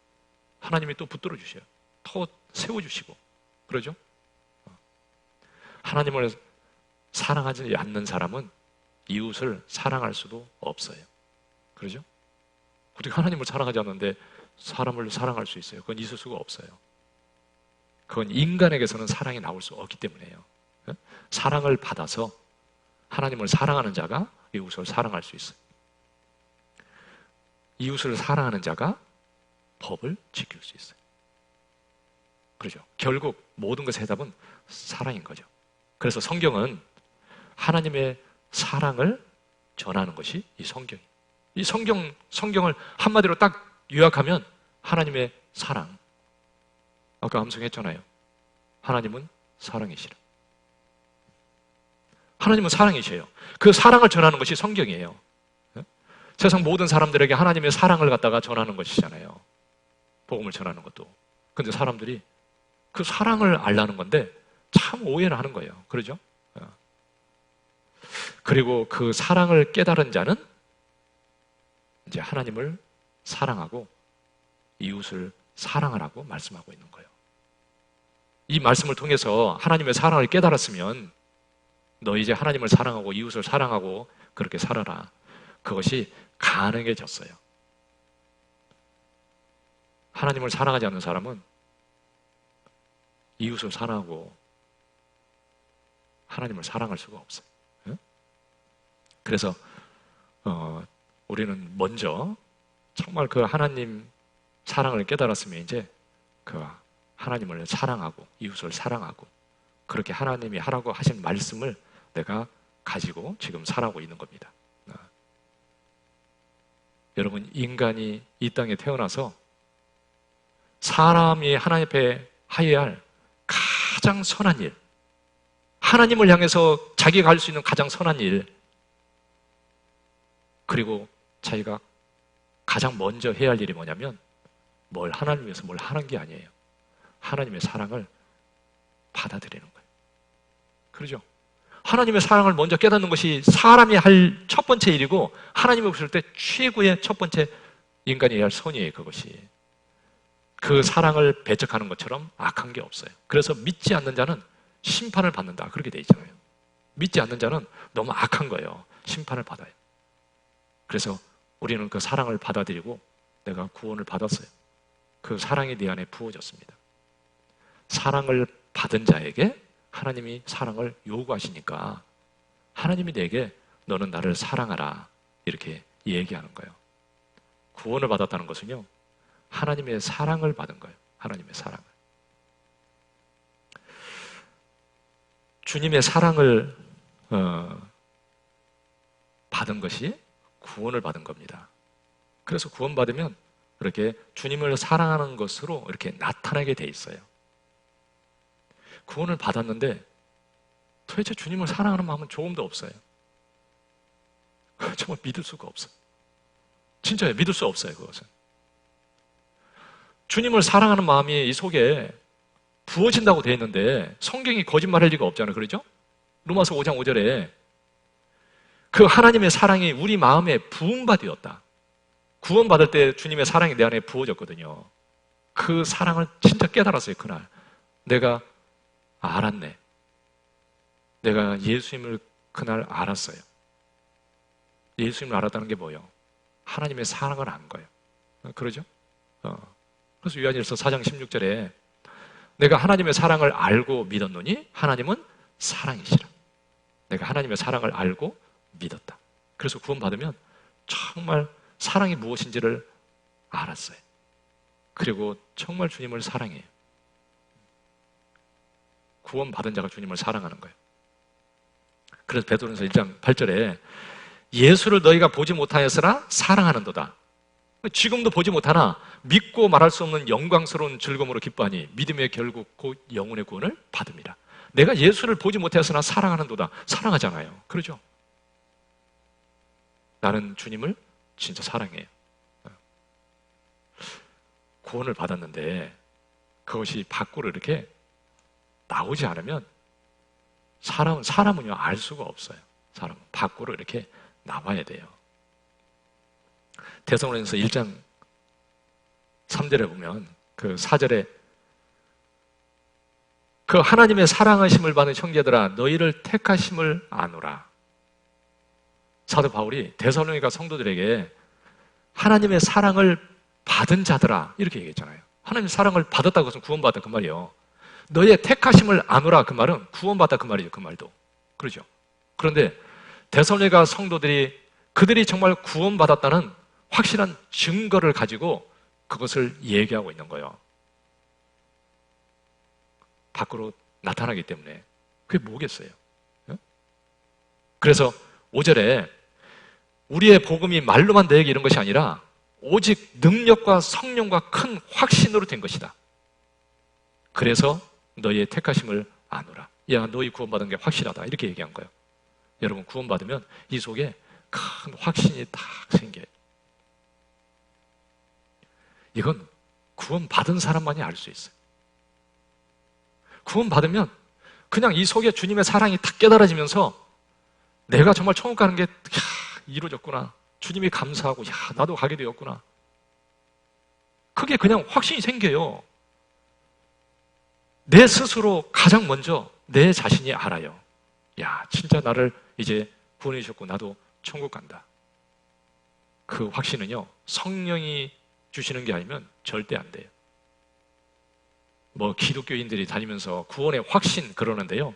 하나님이 또 붙들어 주셔요. 더 세워주시고. 그러죠? 하나님을 사랑하지 않는 사람은 이웃을 사랑할 수도 없어요. 그러죠? 어떻게 하나님을 사랑하지 않는데 사람을 사랑할 수 있어요? 그건 있을 수가 없어요. 그건 인간에게서는 사랑이 나올 수 없기 때문에요. 사랑을 받아서 하나님을 사랑하는 자가 이웃을 사랑할 수 있어요. 이웃을 사랑하는 자가 법을 지킬 수 있어요. 그렇죠? 결국 모든 것의 해답은 사랑인 거죠. 그래서 성경은 하나님의 사랑을 전하는 것이 이 성경이에요. 이 성경을 한마디로 딱 요약하면 하나님의 사랑. 아까 암송했잖아요. 하나님은 사랑이시라. 하나님은 사랑이셔요. 그 사랑을 전하는 것이 성경이에요. 세상 모든 사람들에게 하나님의 사랑을 갖다가 전하는 것이잖아요. 복음을 전하는 것도. 근데 사람들이 그 사랑을 알라는 건데 참 오해를 하는 거예요. 그러죠? 그리고 그 사랑을 깨달은 자는 이제 하나님을 사랑하고 이웃을 사랑하라고 말씀하고 있는 거예요. 이 말씀을 통해서 하나님의 사랑을 깨달았으면 너 이제 하나님을 사랑하고 이웃을 사랑하고 그렇게 살아라. 그것이 가능해졌어요. 하나님을 사랑하지 않는 사람은 이웃을 사랑하고 하나님을 사랑할 수가 없어요. 그래서 우리는 먼저 정말 그 하나님 사랑을 깨달았으면 이제 그 하나님을 사랑하고 이웃을 사랑하고 그렇게 하나님이 하라고 하신 말씀을 내가 가지고 지금 살아가고 있는 겁니다. 여러분, 인간이 이 땅에 태어나서 사람이 하나님 앞에 하여야 할 가장 선한 일, 하나님을 향해서 자기가 할 수 있는 가장 선한 일, 그리고 자기가 가장 먼저 해야 할 일이 뭐냐면 뭘 하나님 위해서 뭘 하는 게 아니에요. 하나님의 사랑을 받아들이는 거예요. 그러죠? 하나님의 사랑을 먼저 깨닫는 것이 사람이 할 첫 번째 일이고 하나님이 보실 때 최고의 첫 번째 인간이 해야 할 선이에요. 그것이. 그 사랑을 배척하는 것처럼 악한 게 없어요. 그래서 믿지 않는 자는 심판을 받는다. 그렇게 돼 있잖아요. 믿지 않는 자는 너무 악한 거예요. 심판을 받아요. 그래서 우리는 그 사랑을 받아들이고 내가 구원을 받았어요. 그 사랑이 내 안에 부어졌습니다. 사랑을 받은 자에게 하나님이 사랑을 요구하시니까 하나님이 내게 너는 나를 사랑하라 이렇게 얘기하는 거예요. 구원을 받았다는 것은요, 하나님의 사랑을 받은 거예요. 하나님의 사랑을. 주님의 사랑을 받은 것이 구원을 받은 겁니다. 그래서 구원받으면 이렇게 주님을 사랑하는 것으로 이렇게 나타나게 돼 있어요. 구원을 받았는데 도대체 주님을 사랑하는 마음은 조금도 없어요. 정말 믿을 수가 없어요. 진짜요. 믿을 수 없어요. 그것은. 주님을 사랑하는 마음이 이 속에 부어진다고 되어 있는데 성경이 거짓말할 리가 없잖아요. 그렇죠? 로마서 5장 5절에 그 하나님의 사랑이 우리 마음에 부은 바 되었다. 구원받을 때 주님의 사랑이 내 안에 부어졌거든요. 그 사랑을 진짜 깨달았어요. 그날 내가 알았네. 내가 예수님을 그날 알았어요. 예수님을 알았다는 게 뭐예요? 하나님의 사랑을 안 거예요. 그러죠? 그래서 요한일서 4장 16절에 내가 하나님의 사랑을 알고 믿었노니 하나님은 사랑이시라. 내가 하나님의 사랑을 알고 믿었다. 그래서 구원받으면 정말 사랑이 무엇인지를 알았어요. 그리고 정말 주님을 사랑해요. 구원받은 자가 주님을 사랑하는 거예요. 그래서 베드로전서 1장 8절에 예수를 너희가 보지 못하였으나 사랑하는도다. 지금도 보지 못하나 믿고 말할 수 없는 영광스러운 즐거움으로 기뻐하니 믿음의 결국 곧 영혼의 구원을 받음이라. 내가 예수를 보지 못하였으나 사랑하는도다. 사랑하잖아요. 그러죠? 나는 주님을 진짜 사랑해요. 구원을 받았는데 그것이 밖으로 이렇게 나오지 않으면 사람은요 알 수가 없어요. 사람은 밖으로 이렇게 나와야 돼요. 데살로니가서 1장 3절에 보면 그 4절에 그 하나님의 사랑하심을 받은 형제들아 너희를 택하심을 아노라. 사도 바울이 데살로니가 성도들에게 하나님의 사랑을 받은 자들아 이렇게 얘기했잖아요. 하나님의 사랑을 받았다고 해서 구원받았다 그 말이에요. 너희의 택하심을 아노라 그 말은 구원받았다 그 말이죠. 그 말도. 그렇죠. 그런데 데살로니가 성도들이 그들이 정말 구원받았다는 확실한 증거를 가지고 그것을 얘기하고 있는 거예요. 밖으로 나타나기 때문에. 그게 뭐겠어요? 그래서 5절에 우리의 복음이 말로만 너에게 이런 것이 아니라 오직 능력과 성령과 큰 확신으로 된 것이다. 그래서 너희의 택하심을 아노라. 야, 너희 구원받은 게 확실하다. 이렇게 얘기한 거예요. 여러분 구원받으면 이 속에 큰 확신이 딱 생겨요. 이건 구원받은 사람만이 알 수 있어요. 구원받으면 그냥 이 속에 주님의 사랑이 탁 깨달아지면서 내가 정말 천국 가는 게 이루어졌구나. 주님이 감사하고 나도 가게 되었구나. 그게 그냥 확신이 생겨요. 내 스스로 가장 먼저 내 자신이 알아요. 야, 진짜 나를 이제 구원해 주셨고 나도 천국 간다. 그 확신은요 성령이 주시는 게 아니면 절대 안 돼요. 뭐 기독교인들이 다니면서 구원의 확신 그러는데요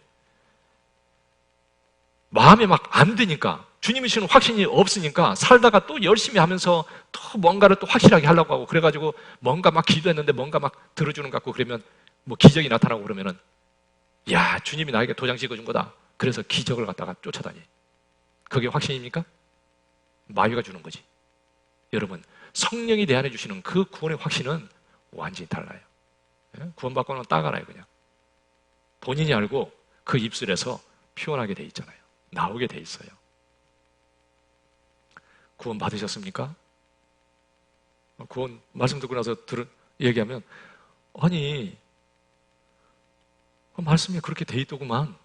마음에 막 안 드니까 주님이 주시는 확신이 없으니까 살다가 또 열심히 하면서 또 뭔가를 또 확실하게 하려고 하고 그래가지고 뭔가 막 기도했는데 뭔가 막 들어주는 것 같고 그러면 뭐 기적이 나타나고 그러면은 야 주님이 나에게 도장 찍어준 거다. 그래서 기적을 갖다가 쫓아다니. 그게 확신입니까? 마귀가 주는 거지. 여러분 성령이 내 안에 주시는 그 구원의 확신은 완전히 달라요. 구원받고는 딱 알아요. 그냥 본인이 알고 그 입술에서 표현하게 돼 있잖아요. 나오게 돼 있어요. 구원 받으셨습니까? 구원 말씀 듣고 나서 얘기하면 아니 말씀이 그렇게 돼 있더구만.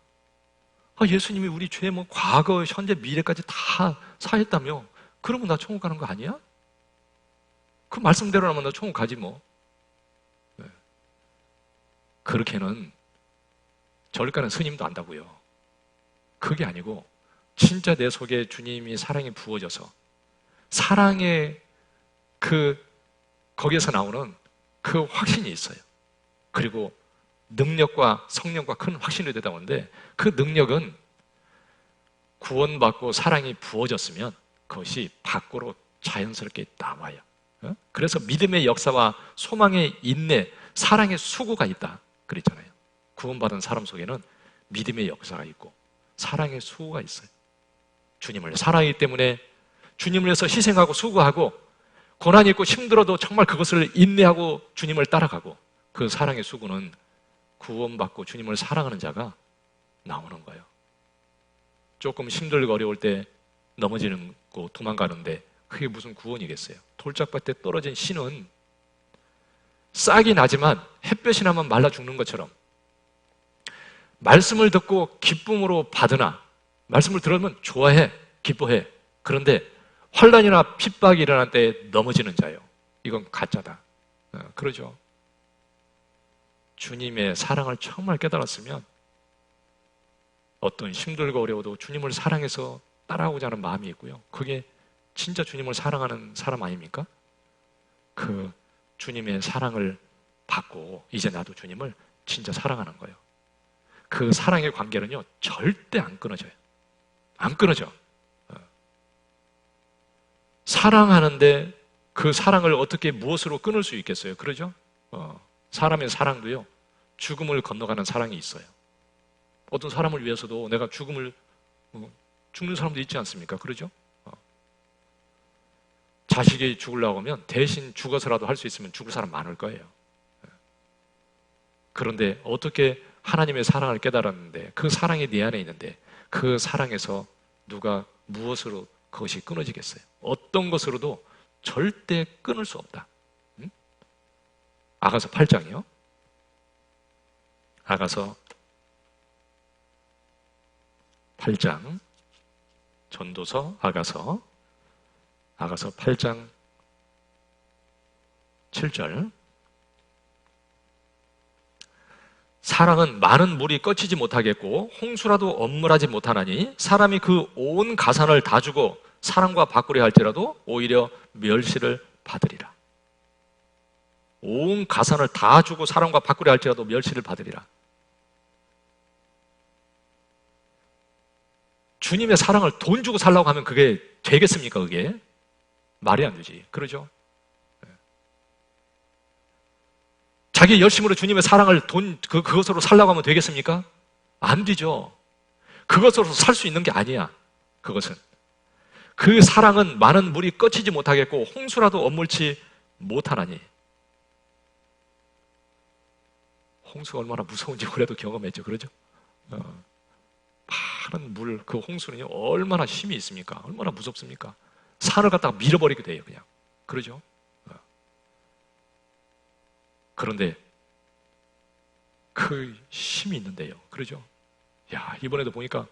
예수님이 우리 죄 뭐 과거, 현재, 미래까지 다 사했다며 그러면 나 천국 가는 거 아니야? 그 말씀대로라면 나 천국 가지 뭐. 네. 그렇게는 절 가는 스님도 안다고요. 그게 아니고 진짜 내 속에 주님이 사랑이 부어져서 사랑의 거기에서 나오는 그 확신이 있어요. 그리고 능력과 성령과 큰 확신이 되다 보는데 그 능력은 구원받고 사랑이 부어졌으면 그것이 밖으로 자연스럽게 나와요. 그래서 믿음의 역사와 소망의 인내, 사랑의 수고가 있다 그랬잖아요. 구원받은 사람 속에는 믿음의 역사가 있고 사랑의 수고가 있어요. 주님을 사랑하기 때문에 주님을 위해서 희생하고 수고하고 고난이 있고 힘들어도 정말 그것을 인내하고 주님을 따라가고 그 사랑의 수고는 구원받고 주님을 사랑하는 자가 나오는 거예요. 조금 힘들고 어려울 때 넘어지는 거 도망가는데 그게 무슨 구원이겠어요? 돌짝밭에 떨어진 씨는 싹이 나지만 햇볕이 나면 말라 죽는 것처럼 말씀을 듣고 기쁨으로 받으나 말씀을 들으면 좋아해, 기뻐해. 그런데 환난이나 핍박이 일어날 때 넘어지는 자예요. 이건 가짜다. 그러죠. 주님의 사랑을 정말 깨달았으면 어떤 힘들고 어려워도 주님을 사랑해서 따라오고자 하는 마음이 있고요. 그게 진짜 주님을 사랑하는 사람 아닙니까? 그 주님의 사랑을 받고 이제 나도 주님을 진짜 사랑하는 거예요. 그 사랑의 관계는요 절대 안 끊어져요. 안 끊어져. 사랑하는데 그 사랑을 어떻게 무엇으로 끊을 수 있겠어요? 그러죠? 사람의 사랑도요 죽음을 건너가는 사랑이 있어요. 어떤 사람을 위해서도 내가 죽는 사람도 있지 않습니까? 그러죠? 자식이 죽으려고 하면 대신 죽어서라도 할 수 있으면 죽을 사람 많을 거예요. 그런데 어떻게 하나님의 사랑을 깨달았는데 그 사랑이 내 안에 있는데 그 사랑에서 누가 무엇으로 그것이 끊어지겠어요? 어떤 것으로도 절대 끊을 수 없다. 아가서 8장이요. 아가서 8장 전도서 아가서 8장 7절 사랑은 많은 물이 꺼치지 못하겠고 홍수라도 엄물하지 못하나니 사람이 그 온 가산을 다 주고 사랑과 바꾸려 할지라도 오히려 멸시를 받으리라. 온 가산을 다 주고 사랑과 바꾸려 할지라도 멸시를 받으리라. 주님의 사랑을 돈 주고 살라고 하면 그게 되겠습니까? 그게 말이 안 되지. 그러죠? 자기 열심으로 주님의 사랑을 그것으로 살라고 하면 되겠습니까? 안 되죠. 그것으로 살 수 있는 게 아니야. 그것은 그 사랑은 많은 물이 꺼치지 못하겠고 홍수라도 엄물치 못하나니. 홍수가 얼마나 무서운지 우리도 경험했죠. 그러죠? 파란 물, 그 홍수는요 얼마나 힘이 있습니까? 얼마나 무섭습니까? 산을 갖다가 밀어버리게 돼요. 그냥. 그러죠? 그런데 그 힘이 있는데요. 그러죠? 야, 이번에도 보니까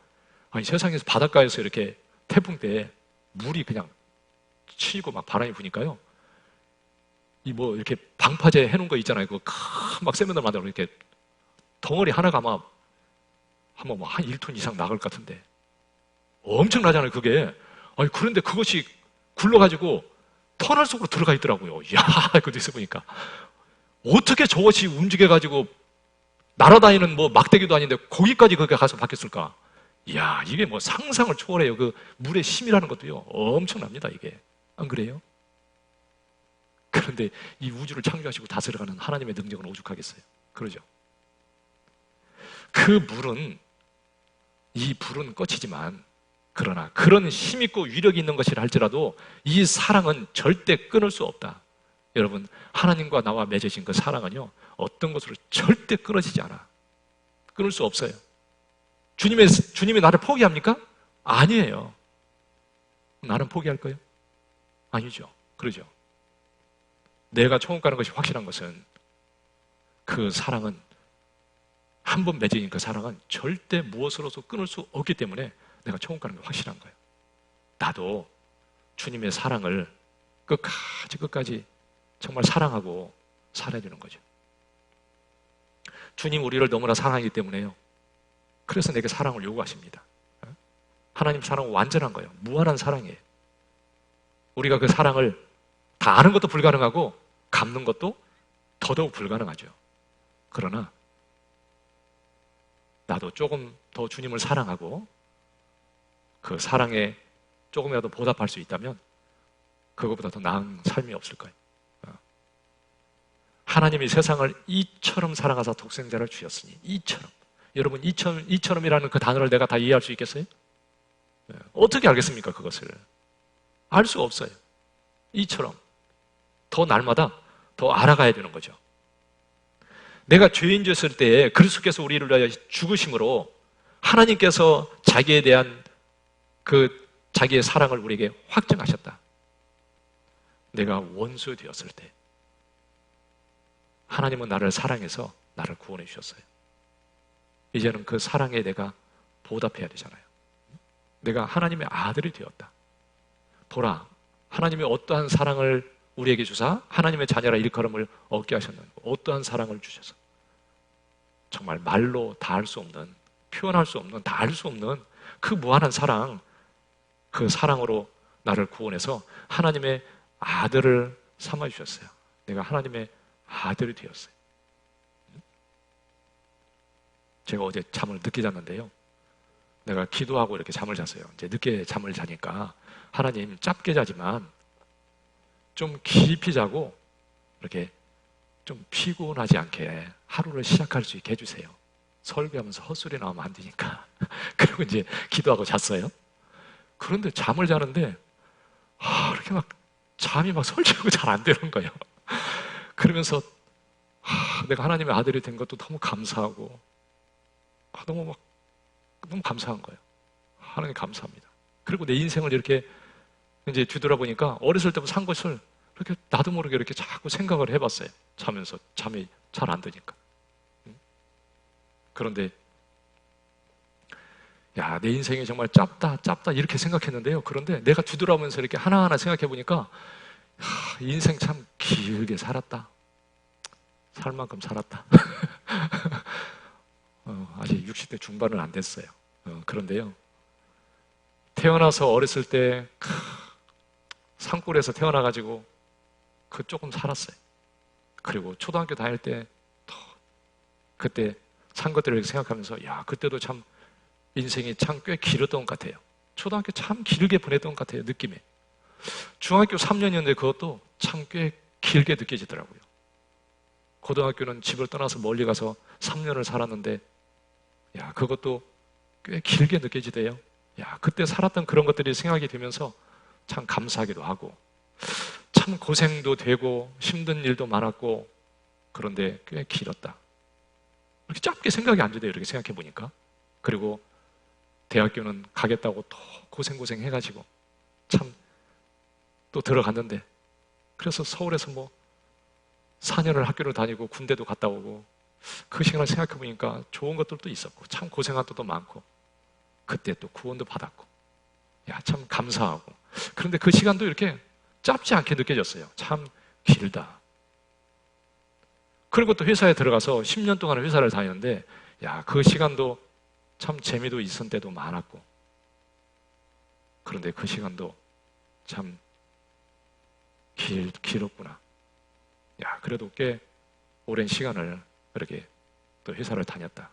아니 세상에서 바닷가에서 이렇게 태풍 때 물이 그냥 치고 막 바람이 부니까요. 이 뭐 이렇게 방파제 해놓은 거 있잖아요. 그거 막 세면을 만들어 이렇게 덩어리 하나가 아마 한번 뭐 한 1톤 이상 나갈 것 같은데 엄청나잖아요. 그게. 아니 그런데 그것이 굴러가지고 터널 속으로 들어가 있더라고요. 이야, 그것도 있어 보니까 어떻게 저것이 움직여가지고 날아다니는 뭐 막대기도 아닌데 거기까지 그게 가서 박혔을까? 이야, 이게 뭐 상상을 초월해요. 그 물의 힘이라는 것도요 엄청납니다. 이게 안 그래요? 그런데 이 우주를 창조하시고 다스려가는 하나님의 능력은 오죽하겠어요? 그러죠? 이 불은 꺼치지만 그러나 그런 힘있고 위력이 있는 것이라 할지라도 이 사랑은 절대 끊을 수 없다. 여러분, 하나님과 나와 맺어진 그 사랑은요 어떤 것으로 절대 끊어지지 않아. 끊을 수 없어요. 주님이 나를 포기합니까? 아니에요. 나는 포기할 거예요? 아니죠. 그러죠. 내가 천국 가는 것이 확실한 것은 그 사랑은 한 번 맺어진 그 사랑은 절대 무엇으로도 끊을 수 없기 때문에 내가 천국 가는 게 확실한 거예요. 나도 주님의 사랑을 끝까지 정말 사랑하고 살아야 되는 거죠. 주님 우리를 너무나 사랑하기 때문에요. 그래서 내게 사랑을 요구하십니다. 하나님 사랑은 완전한 거예요. 무한한 사랑이에요. 우리가 그 사랑을 다 아는 것도 불가능하고 갚는 것도 더더욱 불가능하죠. 그러나 나도 조금 더 주님을 사랑하고 그 사랑에 조금이라도 보답할 수 있다면 그것보다 더 나은 삶이 없을 거예요. 하나님이 세상을 이처럼 사랑하사 독생자를 주셨으니 이처럼 여러분, 이처럼이라는 그 단어를 내가 다 이해할 수 있겠어요? 어떻게 알겠습니까, 그것을? 알 수가 없어요. 이처럼. 더 날마다 더 알아가야 되는 거죠. 내가 죄인 되었을 때에 그리스도께서 우리를 위하여 죽으심으로 하나님께서 자기에 대한 그 자기의 사랑을 우리에게 확증하셨다. 내가 원수 되었을 때 하나님은 나를 사랑해서 나를 구원해 주셨어요. 이제는 그 사랑에 내가 보답해야 되잖아요. 내가 하나님의 아들이 되었다. 보라, 하나님이 어떠한 사랑을 우리에게 주사 하나님의 자녀라 일컬음을 얻게 하셨는가. 어떠한 사랑을 주셔서 정말 말로 다 할 수 없는, 표현할 수 없는, 다 알 수 없는 그 무한한 사랑, 그 사랑으로 나를 구원해서 하나님의 아들을 삼아주셨어요. 내가 하나님의 아들이 되었어요. 제가 어제 잠을 늦게 잤는데요, 내가 기도하고 이렇게 잠을 잤어요. 이제 늦게 잠을 자니까 하나님, 짧게 자지만 좀 깊이 자고 이렇게 좀 피곤하지 않게 하루를 시작할 수 있게 해주세요. 설교하면서 헛소리 나오면 안 되니까. 그리고 이제 기도하고 잤어요. 그런데 잠을 자는데 이렇게 막 잠이 막 설치고 잘 안 되는 거예요. 그러면서 내가 하나님의 아들이 된 것도 너무 감사하고 너무 감사한 거예요. 하나님 감사합니다. 그리고 내 인생을 이렇게 이제 뒤돌아보니까 어렸을 때부터 산 것을 이렇게 나도 모르게 이렇게 자꾸 생각을 해봤어요. 자면서 잠이 잘 안 드니까. 그런데 야, 내 인생이 정말 짧다 이렇게 생각했는데요. 그런데 내가 뒤돌아보면서 이렇게 하나하나 생각해 보니까 인생 참 길게 살았다. 살 만큼 살았다. 아직 60대 중반은 안 됐어요. 그런데요, 태어나서 어렸을 때 산골에서 태어나가지고 조금 살았어요. 그리고 초등학교 다닐 때 그때 산 것들을 생각하면서 야, 그때도 참 인생이 참 꽤 길었던 것 같아요. 초등학교 참 길게 보냈던 것 같아요, 느낌에. 중학교 3년이었는데 그것도 참 꽤 길게 느껴지더라고요. 고등학교는 집을 떠나서 멀리 가서 3년을 살았는데 야, 그것도 꽤 길게 느껴지대요. 야, 그때 살았던 그런 것들이 생각이 되면서 참 감사하기도 하고 참 고생도 되고 힘든 일도 많았고 그런데 꽤 길었다. 이렇게 짧게 생각이 안 돼요, 이렇게 생각해 보니까. 그리고 대학교는 가겠다고 또 고생 해가지고 참 또 들어갔는데, 그래서 서울에서 4년을 학교를 다니고 군대도 갔다 오고 그 시간을 생각해 보니까 좋은 것들도 있었고 참 고생한 것도 많고 그때 또 구원도 받았고 야, 참 감사하고. 그런데 그 시간도 이렇게 짧지 않게 느껴졌어요. 참 길다. 그리고 또 회사에 들어가서 10년 동안 회사를 다녔는데 야, 그 시간도 참 재미도 있었던 때도 많았고 그런데 그 시간도 참 길었구나. 야, 그래도 꽤 오랜 시간을 이렇게 또 회사를 다녔다.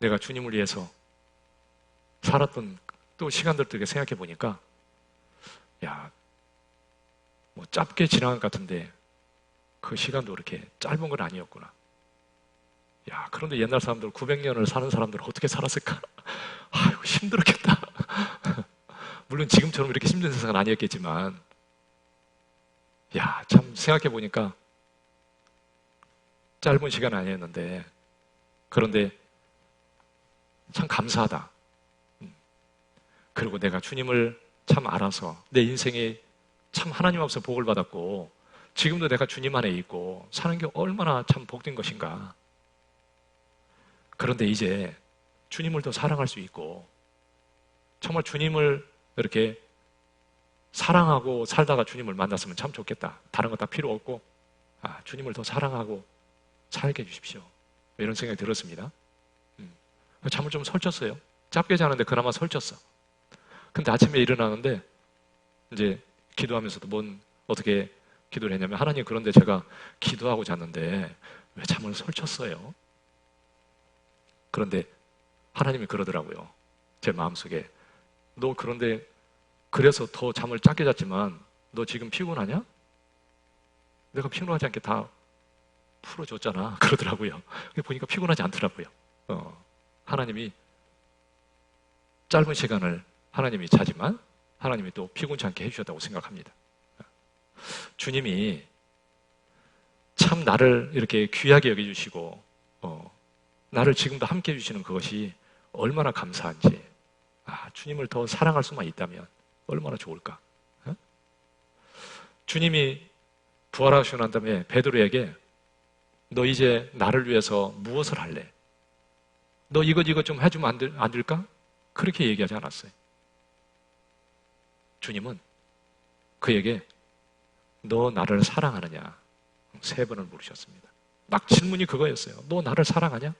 내가 주님을 위해서 살았던 또 시간들도 이렇게 생각해 보니까 야, 짧게 지나간 것 같은데 그 시간도 이렇게 짧은 건 아니었구나. 야, 그런데 옛날 사람들 900년을 사는 사람들은 어떻게 살았을까? 아이고, 힘들었겠다. 물론 지금처럼 이렇게 힘든 세상은 아니었겠지만 야, 참 생각해 보니까 짧은 시간 아니었는데 그런데 참 감사하다. 그리고 내가 주님을 참 알아서 내 인생에 참 하나님 앞에서 복을 받았고 지금도 내가 주님 안에 있고 사는 게 얼마나 참 복된 것인가. 그런데 이제 주님을 더 사랑할 수 있고 정말 주님을 이렇게 사랑하고 살다가 주님을 만났으면 참 좋겠다. 다른 거 다 필요 없고 주님을 더 사랑하고 살게 해주십시오. 이런 생각이 들었습니다. 잠을 좀 설쳤어요. 짧게 자는데 그나마 설쳤어. 근데 아침에 일어나는데 이제 기도하면서도 어떻게 기도를 했냐면 하나님, 그런데 제가 기도하고 잤는데 왜 잠을 설쳤어요? 그런데 하나님이 그러더라고요. 제 마음속에 너 그런데 그래서 더 잠을 짧게 잤지만 너 지금 피곤하냐? 내가 피곤하지 않게 다 풀어줬잖아 그러더라고요. 보니까 피곤하지 않더라고요. 하나님이 짧은 시간을 하나님이 자지만 하나님이 또 피곤치 않게 해주셨다고 생각합니다. 주님이 참 나를 이렇게 귀하게 여겨주시고 나를 지금도 함께 해주시는 그것이 얼마나 감사한지, 주님을 더 사랑할 수만 있다면 얼마나 좋을까. 주님이 부활하시고 난 다음에 베드로에게 너 이제 나를 위해서 무엇을 할래? 너 이것 좀 해주면 안 될까? 그렇게 얘기하지 않았어요. 주님은 그에게 너 나를 사랑하느냐? 3번을 물으셨습니다. 딱 질문이 그거였어요. 너 나를 사랑하냐?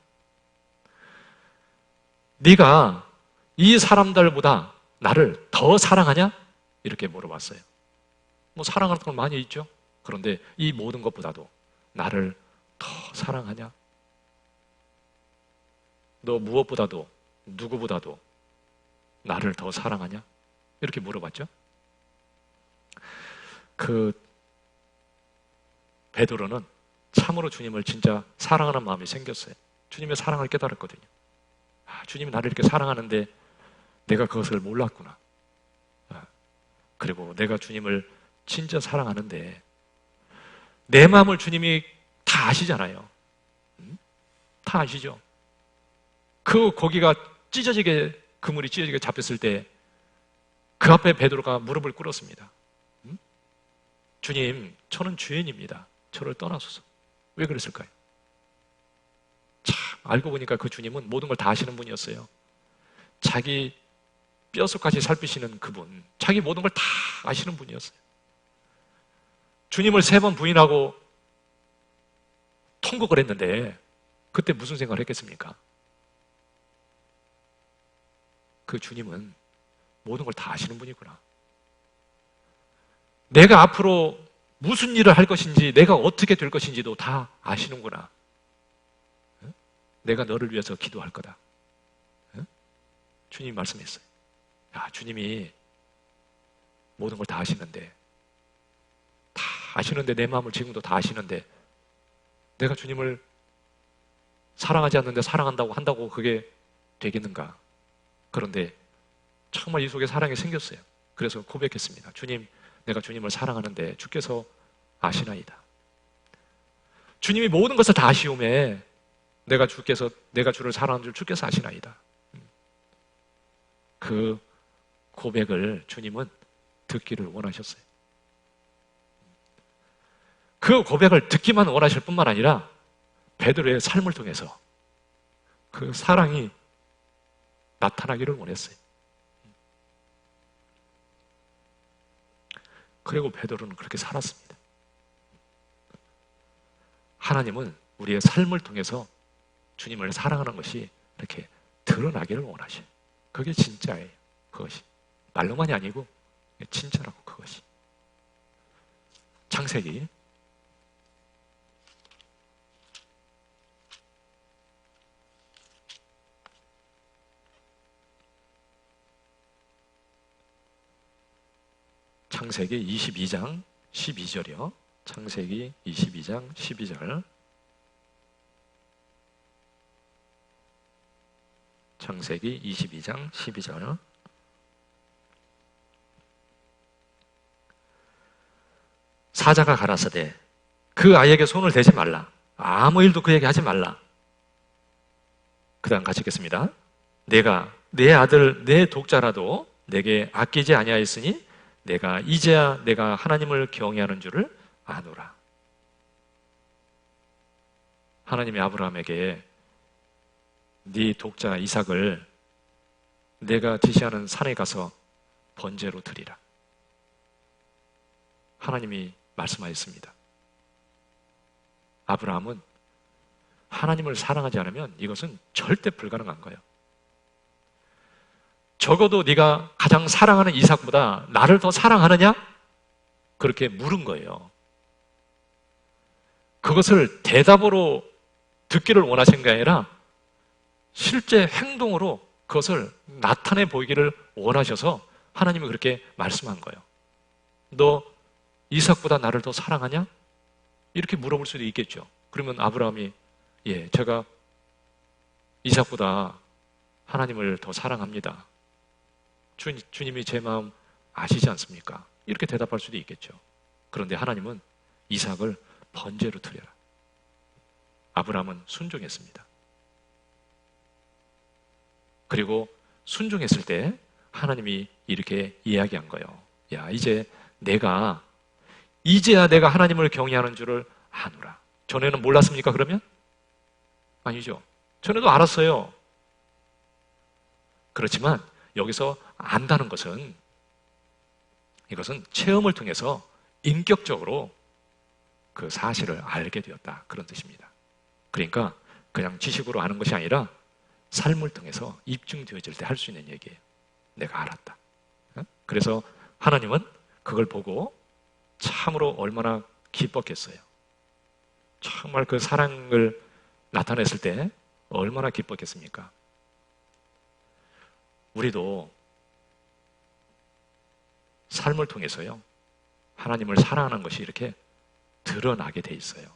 네가 이 사람들보다 나를 더 사랑하냐? 이렇게 물어봤어요. 뭐 사랑하는 건 많이 있죠. 그런데 이 모든 것보다도 나를 더 사랑하냐? 너 무엇보다도 누구보다도 나를 더 사랑하냐? 이렇게 물어봤죠. 베드로는 참으로 주님을 진짜 사랑하는 마음이 생겼어요. 주님의 사랑을 깨달았거든요. 주님이 나를 이렇게 사랑하는데 내가 그것을 몰랐구나. 그리고 내가 주님을 진짜 사랑하는데 내 마음을 주님이 다 아시잖아요. 다 아시죠? 그 고기가 그물이 찢어지게 잡혔을 때 그 앞에 베드로가 무릎을 꿇었습니다. 주님, 저는 죄인입니다. 저를 떠나소서. 왜 그랬을까요? 참 알고 보니까 그 주님은 모든 걸 다 아시는 분이었어요. 자기 뼛속까지 살피시는 그분, 자기 모든 걸 다 아시는 분이었어요. 주님을 3번 부인하고 통곡을 했는데 그때 무슨 생각을 했겠습니까? 그 주님은 모든 걸 다 아시는 분이구나. 내가 앞으로 무슨 일을 할 것인지, 내가 어떻게 될 것인지도 다 아시는구나. 내가 너를 위해서 기도할 거다. 주님이 말씀했어요. 주님이 모든 걸 다 아시는데, 내 마음을 지금도 다 아시는데 내가 주님을 사랑하지 않는데 사랑한다고 한다고 그게 되겠는가? 그런데 정말 이 속에 사랑이 생겼어요. 그래서 고백했습니다. 주님, 내가 주님을 사랑하는데 주께서 아시나이다. 주님이 모든 것을 다 아시오매 내가 주를 사랑하는 줄 주께서 아시나이다. 그 고백을 주님은 듣기를 원하셨어요. 그 고백을 듣기만 원하실 뿐만 아니라 베드로의 삶을 통해서 그 사랑이 나타나기를 원했어요. 그리고 베드로는 그렇게 살았습니다. 하나님은 우리의 삶을 통해서 주님을 사랑하는 것이 이렇게 드러나기를 원하셔요. 그게 진짜예요. 그것이 말로만이 아니고 진짜라고. 그것이 창세기 22장 12절이요. 창세기 22장 12절. 창세기 22장 12절. 사자가 가라사대 그 아이에게 손을 대지 말라. 아무 일도 그에게 하지 말라. 그 다음 같이 읽겠습니다. 내가 내 아들 내 독자라도 내게 아끼지 아니하였으니 내가 이제야 내가 하나님을 경외하는 줄을 아노라. 하나님이 아브라함에게 네 독자 이삭을 내가 지시하는 산에 가서 번제로 드리라. 하나님이 말씀하였습니다. 아브라함은 하나님을 사랑하지 않으면 이것은 절대 불가능한 거예요. 적어도 네가 가장 사랑하는 이삭보다 나를 더 사랑하느냐? 그렇게 물은 거예요. 그것을 대답으로 듣기를 원하신 게 아니라 실제 행동으로 그것을 나타내 보이기를 원하셔서 하나님이 그렇게 말씀한 거예요. 너 이삭보다 나를 더 사랑하냐? 이렇게 물어볼 수도 있겠죠. 그러면 아브라함이 예, 제가 이삭보다 하나님을 더 사랑합니다. 주님이 제 마음 아시지 않습니까? 이렇게 대답할 수도 있겠죠. 그런데 하나님은 이삭을 번제로 드려라. 아브라함은 순종했습니다. 그리고 순종했을 때 하나님이 이렇게 이야기한 거예요. 야, 이제야 내가 하나님을 경외하는 줄을 아노라. 전에는 몰랐습니까, 그러면? 아니죠. 전에도 알았어요. 그렇지만 여기서 안다는 것은 이것은 체험을 통해서 인격적으로 그 사실을 알게 되었다. 그런 뜻입니다. 그러니까 그냥 지식으로 아는 것이 아니라 삶을 통해서 입증되어질 때 할 수 있는 얘기예요. 내가 알았다. 그래서 하나님은 그걸 보고 참으로 얼마나 기뻤겠어요. 정말 그 사랑을 나타냈을 때 얼마나 기뻤겠습니까? 우리도 삶을 통해서요, 하나님을 사랑하는 것이 이렇게 드러나게 돼 있어요.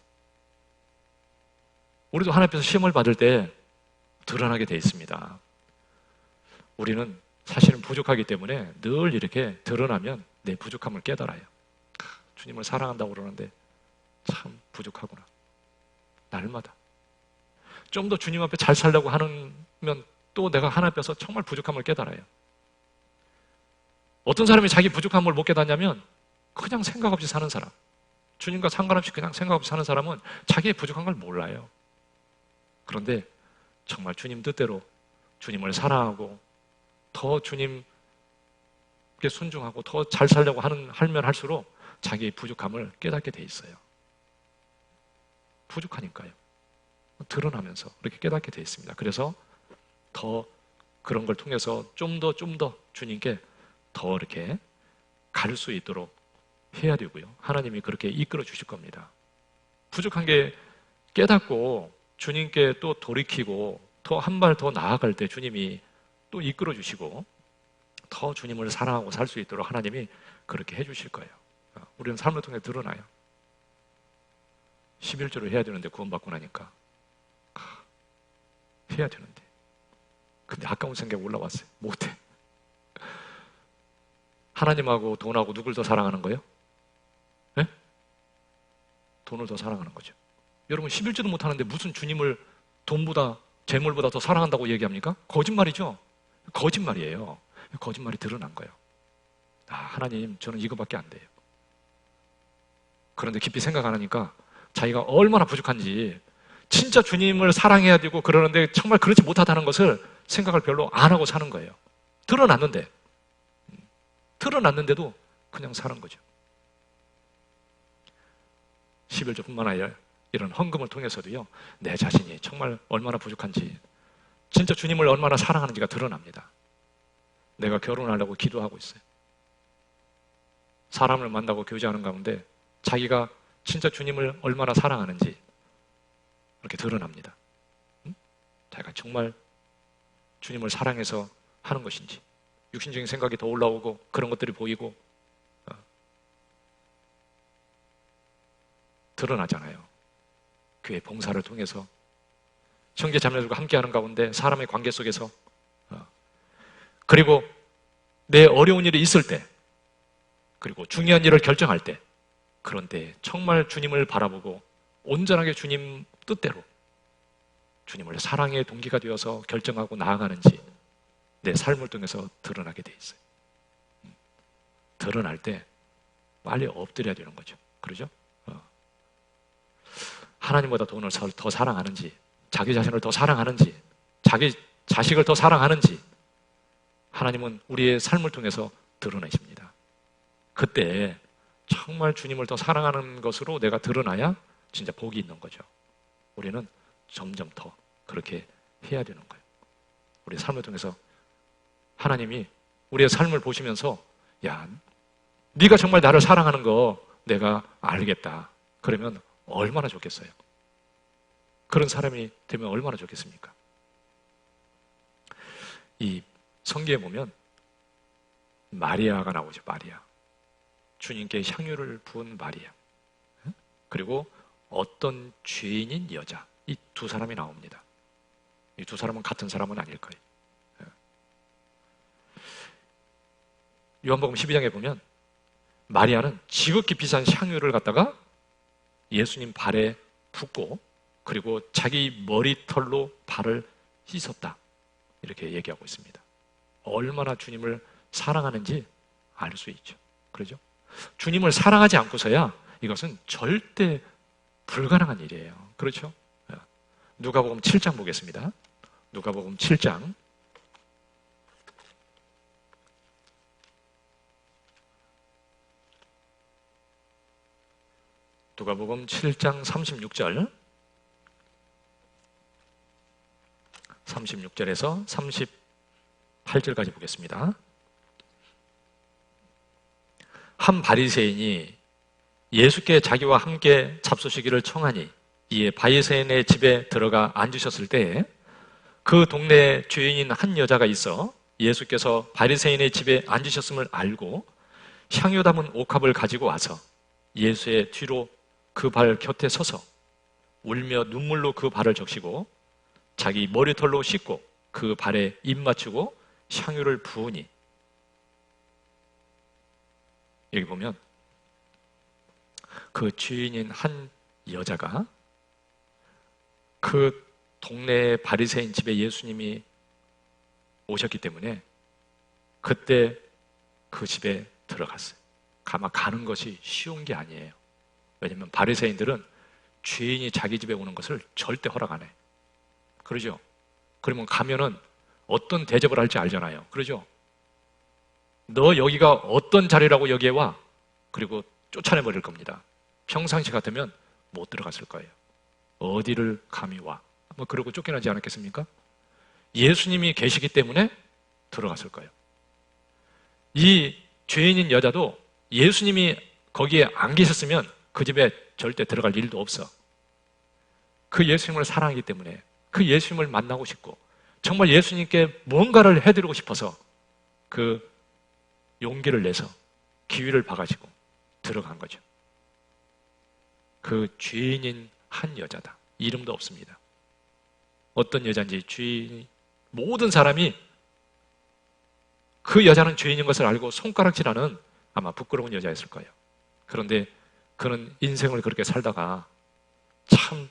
우리도 하나님 앞에서 시험을 받을 때 드러나게 돼 있습니다. 우리는 사실은 부족하기 때문에 늘 이렇게 드러나면 내 부족함을 깨달아요. 주님을 사랑한다고 그러는데 참 부족하구나. 날마다. 좀 더 주님 앞에 잘 살려고 하면 또 내가 하나님 앞에서 정말 부족함을 깨달아요. 어떤 사람이 자기 부족함을 못 깨닫냐면 그냥 생각 없이 사는 사람. 주님과 상관없이 그냥 생각 없이 사는 사람은 자기의 부족한 걸 몰라요. 그런데 정말 주님 뜻대로 주님을 사랑하고 더 주님께 순종하고 더 잘 살려고 하면 할수록 자기의 부족함을 깨닫게 돼 있어요. 부족하니까요. 드러나면서 그렇게 깨닫게 돼 있습니다. 그래서 더 그런 걸 통해서 좀 더 주님께 더 이렇게 갈 수 있도록 해야 되고요. 하나님이 그렇게 이끌어 주실 겁니다. 부족한 게 깨닫고 주님께 또 돌이키고 더 한 발 더 나아갈 때 주님이 또 이끌어 주시고 더 주님을 사랑하고 살 수 있도록 하나님이 그렇게 해 주실 거예요. 우리는 삶을 통해 드러나요. 11조를 해야 되는데 구원받고 나니까 해야 되는데 근데 아까운 생각이 올라왔어요. 못해. 하나님하고 돈하고 누굴 더 사랑하는 거예요? 네? 돈을 더 사랑하는 거죠. 여러분 11조도 못하는데 무슨 주님을 돈보다 재물보다 더 사랑한다고 얘기합니까? 거짓말이죠. 거짓말이에요. 거짓말이 드러난 거예요. 하나님 저는 이거밖에 안 돼요. 그런데 깊이 생각 안 하니까 자기가 얼마나 부족한지 진짜 주님을 사랑해야 되고 그러는데 정말 그렇지 못하다는 것을 생각을 별로 안 하고 사는 거예요. 드러났는데도 그냥 사는 거죠. 11조뿐만 아니라 이런 헌금을 통해서도요, 내 자신이 정말 얼마나 부족한지, 진짜 주님을 얼마나 사랑하는지가 드러납니다. 내가 결혼하려고 기도하고 있어요. 사람을 만나고 교제하는 가운데 자기가 진짜 주님을 얼마나 사랑하는지 이렇게 드러납니다. 자기가 정말 주님을 사랑해서 하는 것인지, 육신적인 생각이 더 올라오고 그런 것들이 보이고 드러나잖아요. 교회 봉사를 통해서 형제 자매들과 함께하는 가운데 사람의 관계 속에서 그리고 내 어려운 일이 있을 때 그리고 중요한 일을 결정할 때 그런 때 정말 주님을 바라보고 온전하게 주님 뜻대로 주님을 사랑의 동기가 되어서 결정하고 나아가는지 내 삶을 통해서 드러나게 돼 있어요. 드러날 때 빨리 엎드려야 되는 거죠. 그러죠? 하나님보다 돈을 더 사랑하는지, 자기 자신을 더 사랑하는지, 자기 자식을 더 사랑하는지 하나님은 우리의 삶을 통해서 드러내십니다. 그때 정말 주님을 더 사랑하는 것으로 내가 드러나야 진짜 복이 있는 거죠. 우리는 점점 더 그렇게 해야 되는 거예요. 우리 삶을 통해서 하나님이 우리의 삶을 보시면서 야, 네가 정말 나를 사랑하는 거 내가 알겠다. 그러면 얼마나 좋겠어요. 그런 사람이 되면 얼마나 좋겠습니까? 이 성경에 보면 마리아가 나오죠. 마리아. 주님께 향유를 부은 마리아. 그리고 어떤 죄인인 여자, 이 두 사람이 나옵니다. 이 두 사람은 같은 사람은 아닐 거예요. 요한복음 12장에 보면 마리아는 지극히 비싼 향유를 갖다가 예수님 발에 붓고 그리고 자기 머리털로 발을 씻었다, 이렇게 얘기하고 있습니다. 얼마나 주님을 사랑하는지 알 수 있죠. 그러죠? 주님을 사랑하지 않고서야 이것은 절대 불가능한 일이에요. 그렇죠? 누가복음 7장 보겠습니다. 누가복음 7장 누가복음 7장 36절에서 38절까지 보겠습니다. 한 바리새인이 예수께 자기와 함께 잡수시기를 청하니 이에 바리새인의 집에 들어가 앉으셨을 때에 그 동네에 죄인인 한 여자가 있어 예수께서 바리새인의 집에 앉으셨음을 알고 향유 담은 옥합을 가지고 와서 예수의 뒤로 그 발 곁에 서서 울며 눈물로 그 발을 적시고 자기 머리털로 씻고 그 발에 입 맞추고 향유를 부으니, 여기 보면 그 죄인인 한 여자가 그 동네 바리새인 집에 예수님이 오셨기 때문에 그때 그 집에 들어갔어요. 아마 가는 것이 쉬운 게 아니에요. 왜냐하면 바리새인들은 죄인이 자기 집에 오는 것을 절대 허락 안 해. 그러죠? 그러면 가면은 어떤 대접을 할지 알잖아요. 그러죠? 너 여기가 어떤 자리라고 여기에 와? 그리고 쫓아내버릴 겁니다. 평상시 같으면 못 들어갔을 거예요. 어디를 감히 와? 뭐 그러고 쫓겨나지 않았겠습니까? 예수님이 계시기 때문에 들어갔을 거예요. 이 죄인인 여자도 예수님이 거기에 안 계셨으면 그 집에 절대 들어갈 일도 없어. 그 예수님을 사랑하기 때문에, 그 예수님을 만나고 싶고 정말 예수님께 뭔가를 해드리고 싶어서 그 용기를 내서 기회를 봐가지고 들어간 거죠. 그 죄인인 한 여자다. 이름도 없습니다. 어떤 여자인지 주인이, 모든 사람이 그 여자는 죄인인 것을 알고 손가락질하는 아마 부끄러운 여자였을 거예요. 그런데 그는 인생을 그렇게 살다가 참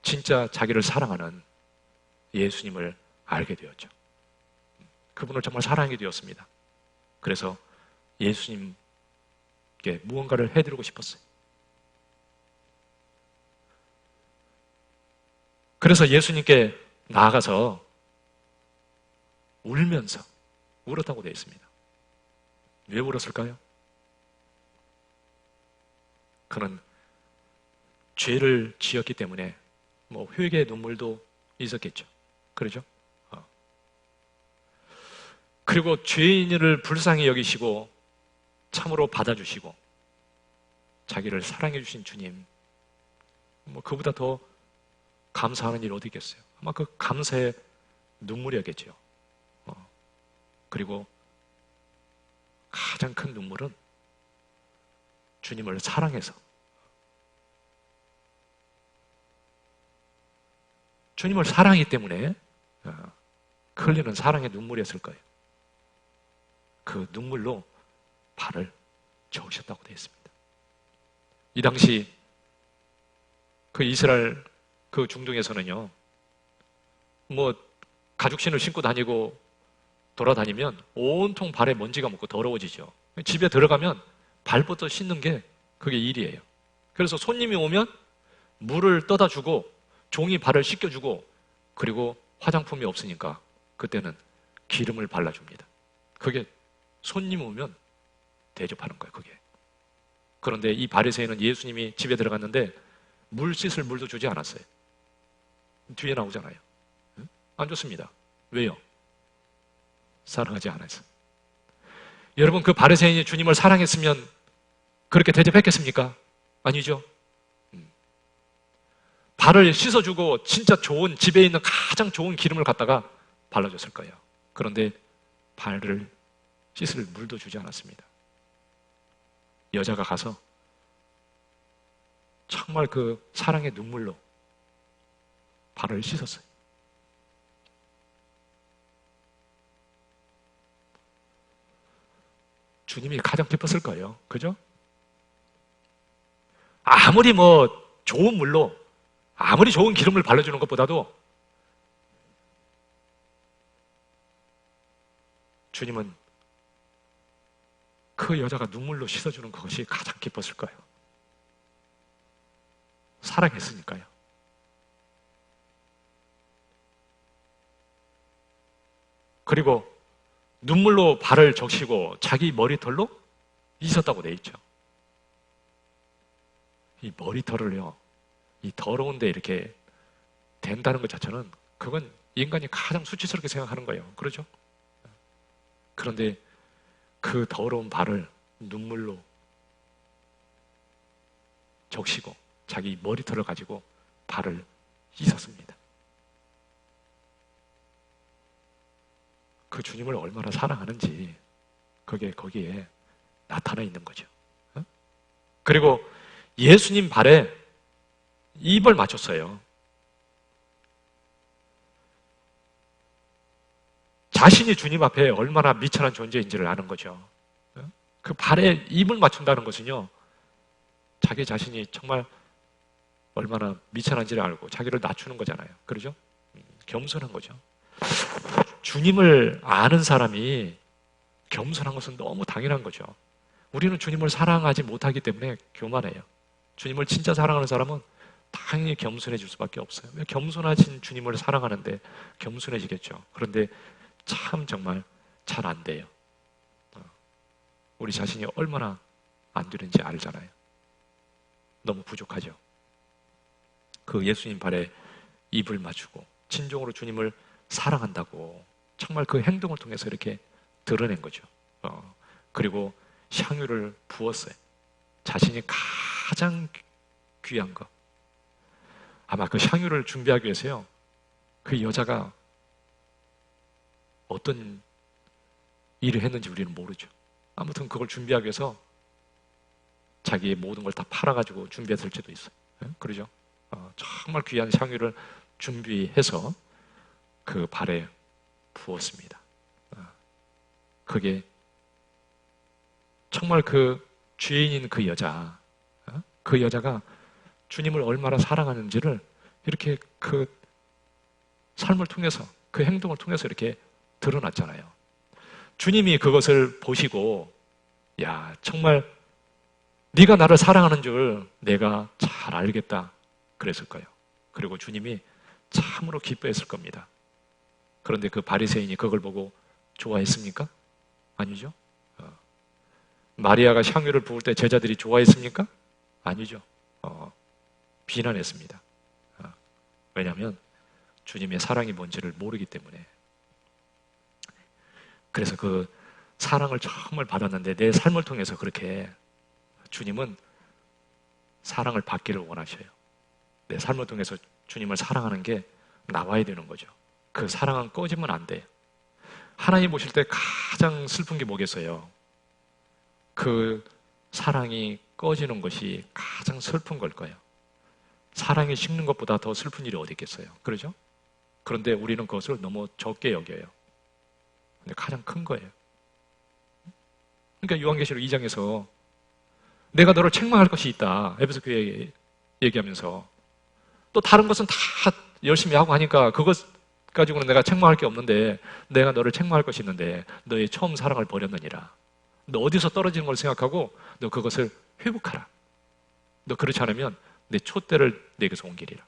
진짜 자기를 사랑하는 예수님을 알게 되었죠. 그분을 정말 사랑하게 되었습니다. 그래서 예수님께 무언가를 해드리고 싶었어요. 그래서 예수님께 나아가서 울면서 울었다고 되어 있습니다. 왜 울었을까요? 그는 죄를 지었기 때문에 뭐 회개의 눈물도 있었겠죠. 그러죠? 그리고 죄인을 불쌍히 여기시고 참으로 받아주시고 자기를 사랑해 주신 주님, 뭐 그보다 더 감사하는 일 어디 있겠어요? 아마 그 감사의 눈물이었겠죠. 그리고 가장 큰 눈물은 주님을 사랑해서, 주님을 사랑하기 때문에 흘리는 사랑의 눈물이었을 거예요. 그 눈물로 발을 적으셨다고 되어 있습니다. 이 당시 그 이스라엘 그 중동에서는요, 뭐 가죽신을 신고 다니고 돌아다니면 온통 발에 먼지가 묻고 더러워지죠. 집에 들어가면 발부터 씻는 게 그게 일이에요. 그래서 손님이 오면 물을 떠다 주고 종이 발을 씻겨주고, 그리고 화장품이 없으니까 그때는 기름을 발라줍니다. 그게 손님 오면 대접하는 거예요, 그게. 그런데 이 바리새인은 예수님이 집에 들어갔는데 물 씻을 물도 주지 않았어요. 뒤에 나오잖아요. 안 줬습니다. 왜요? 사랑하지 않아서. 여러분, 그 바리새인이 주님을 사랑했으면 그렇게 대접했겠습니까? 아니죠. 발을 씻어주고 진짜 좋은, 집에 있는 가장 좋은 기름을 갖다가 발라줬을 거예요. 그런데 발을 씻을 물도 주지 않았습니다. 여자가 가서 정말 그 사랑의 눈물로 발을 씻었어요. 주님이 가장 기뻤을 거예요. 그죠? 아무리 좋은 물로, 아무리 좋은 기름을 발라주는 것보다도 주님은 그 여자가 눈물로 씻어주는 것이 가장 기뻤을 거예요. 사랑했으니까요. 그리고 눈물로 발을 적시고 자기 머리털로 씻었다고 돼 있죠. 이 머리털을요, 이 더러운데 이렇게 댄다는 것 자체는 그건 인간이 가장 수치스럽게 생각하는 거예요. 그렇죠? 그런데 그 더러운 발을 눈물로 적시고 자기 머리털을 가지고 발을 씻었습니다. 그 주님을 얼마나 사랑하는지 그게 거기에 나타나 있는 거죠. 그리고 예수님 발에 입을 맞췄어요. 자신이 주님 앞에 얼마나 미천한 존재인지를 아는 거죠. 그 발에 입을 맞춘다는 것은요, 자기 자신이 정말 얼마나 미천한지를 알고 자기를 낮추는 거잖아요. 그러죠? 겸손한 거죠. 주님을 아는 사람이 겸손한 것은 너무 당연한 거죠. 우리는 주님을 사랑하지 못하기 때문에 교만해요. 주님을 진짜 사랑하는 사람은 당연히 겸손해질 수밖에 없어요. 왜 겸손하신 주님을 사랑하는데 겸손해지겠죠. 그런데 참 정말 잘 안 돼요. 우리 자신이 얼마나 안 되는지 알잖아요. 너무 부족하죠. 그 예수님 발에 입을 맞추고 진정으로 주님을 사랑한다고 정말 그 행동을 통해서 이렇게 드러낸 거죠. 그리고 향유를 부었어요. 자신이 가장 귀한 것. 아마 그 향유를 준비하기 위해서요, 그 여자가 어떤 일을 했는지 우리는 모르죠. 아무튼 그걸 준비하기 위해서 자기의 모든 걸 다 팔아가지고 준비했을지도 있어요. 그러죠? 정말 귀한 향유를 준비해서 그 발에 부었습니다. 그게 정말 그 죄인인 그 여자, 그 여자가 주님을 얼마나 사랑하는지를 이렇게 그 삶을 통해서, 그 행동을 통해서 이렇게 드러났잖아요. 주님이 그것을 보시고, 야, 정말 네가 나를 사랑하는 줄 내가 잘 알겠다 그랬을 거예요. 그리고 주님이 참으로 기뻐했을 겁니다. 그런데 그 바리새인이 그걸 보고 좋아했습니까? 아니죠. 마리아가 향유를 부을 때 제자들이 좋아했습니까? 아니죠. 비난했습니다. 왜냐하면 주님의 사랑이 뭔지를 모르기 때문에. 그래서 그 사랑을 정말 받았는데 내 삶을 통해서 그렇게 주님은 사랑을 받기를 원하셔요. 내 삶을 통해서 주님을 사랑하는 게 나와야 되는 거죠. 그 사랑은 꺼지면 안 돼요. 하나님 보실 때 가장 슬픈 게 뭐겠어요? 그 사랑이 꺼지는 것이 가장 슬픈 걸 거예요. 사랑이 식는 것보다 더 슬픈 일이 어디 있겠어요? 그러죠? 그런데 우리는 그것을 너무 적게 여겨요. 근데 가장 큰 거예요. 그러니까 요한계시록 2장에서 내가 너를 책망할 것이 있다, 에베소 교회에 얘기하면서, 또 다른 것은 다 열심히 하고 하니까 그것 가지고는 내가 책망할 게 없는데 내가 너를 책망할 것이 있는데 너의 처음 사랑을 버렸느니라. 너 어디서 떨어지는 걸 생각하고 너 그것을 회복하라. 너 그렇지 않으면 내 촛대를 내게서 옮기리라.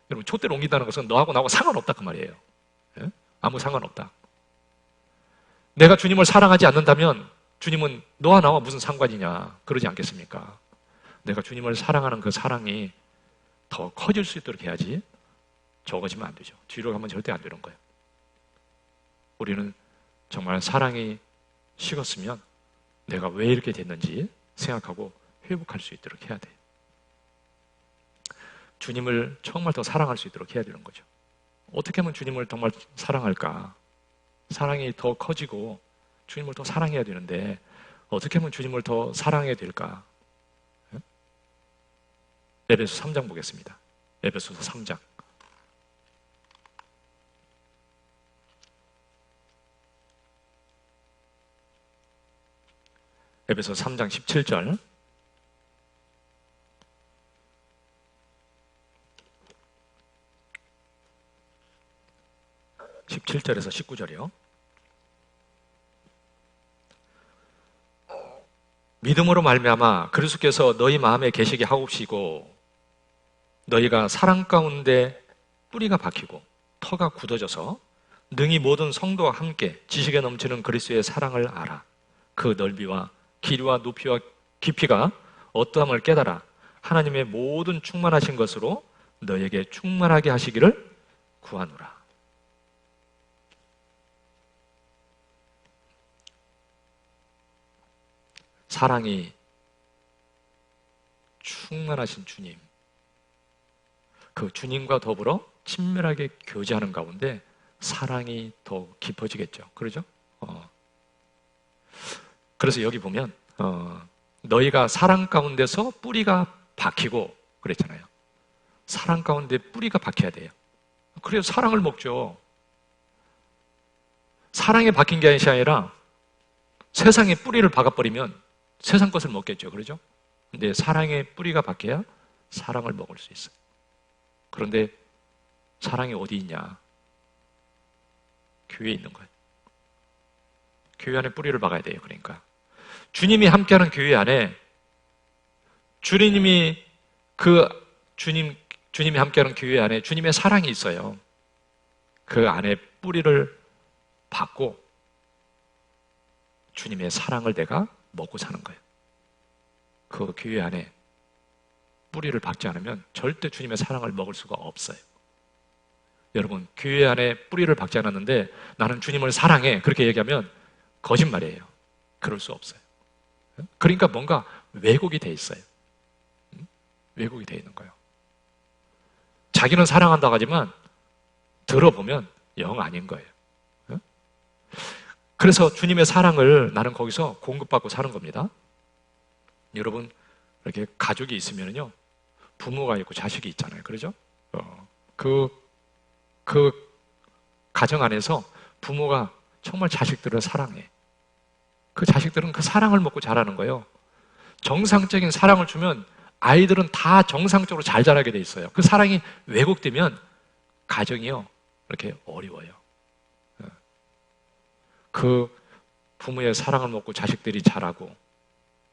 여러분, 촛대를 옮긴다는 것은 너하고 나하고 상관없다 그 말이에요. 예? 아무 상관없다. 내가 주님을 사랑하지 않는다면 주님은 너와 나와 무슨 상관이냐 그러지 않겠습니까? 내가 주님을 사랑하는 그 사랑이 더 커질 수 있도록 해야지 적어지면 안 되죠. 뒤로 가면 절대 안 되는 거예요. 우리는 정말 사랑이 식었으면 내가 왜 이렇게 됐는지 생각하고 회복할 수 있도록 해야 돼요. 주님을 정말 더 사랑할 수 있도록 해야 되는 거죠. 어떻게 하면 주님을 정말 사랑할까? 사랑이 더 커지고 주님을 더 사랑해야 되는데 어떻게 하면 주님을 더 사랑해야 될까? 에베소 3장 보겠습니다. 에베소서 3장. 에베소 3장 17절. 17절에서 19절이요. 믿음으로 말미암아 그리스도께서 너희 마음에 계시게 하옵시고 너희가 사랑 가운데 뿌리가 박히고 터가 굳어져서 능히 모든 성도와 함께 지식에 넘치는 그리스도의 사랑을 알아. 그 넓이와 길이와 높이와 깊이가 어떠함을 깨달아 하나님의 모든 충만하신 것으로 너희에게 충만하게 하시기를 구하노라. 사랑이 충만하신 주님, 그 주님과 더불어 친밀하게 교제하는 가운데 사랑이 더 깊어지겠죠. 그러죠? 그래서 여기 보면 너희가 사랑 가운데서 뿌리가 박히고 그랬잖아요. 사랑 가운데 뿌리가 박혀야 돼요. 그래서 사랑을 먹죠. 사랑에 박힌 게 아니라 세상에 뿌리를 박아버리면 세상 것을 먹겠죠. 그러죠? 근데 사랑에 뿌리가 박혀야 사랑을 먹을 수 있어요. 그런데 사랑이 어디 있냐? 교회에 있는 거예요. 교회 안에 뿌리를 박아야 돼요. 그러니까 주님이 함께하는 교회 안에 주님이 함께하는 교회 안에 주님의 사랑이 있어요. 그 안에 뿌리를 박고 주님의 사랑을 내가 먹고 사는 거예요. 그 교회 안에 뿌리를 박지 않으면 절대 주님의 사랑을 먹을 수가 없어요. 여러분, 교회 안에 뿌리를 박지 않았는데 나는 주님을 사랑해 그렇게 얘기하면 거짓말이에요. 그럴 수 없어요. 그러니까 뭔가 왜곡이 돼 있어요. 왜곡이 돼 있는 거예요. 자기는 사랑한다고 하지만 들어보면 영 아닌 거예요. 그래서 주님의 사랑을 나는 거기서 공급받고 사는 겁니다. 여러분, 이렇게 가족이 있으면요, 부모가 있고 자식이 있잖아요. 그러죠? 그 가정 안에서 부모가 정말 자식들을 사랑해. 그 자식들은 그 사랑을 먹고 자라는 거예요. 정상적인 사랑을 주면 아이들은 다 정상적으로 잘 자라게 돼 있어요. 그 사랑이 왜곡되면 가정이요, 이렇게 어려워요. 그 부모의 사랑을 먹고 자식들이 자라고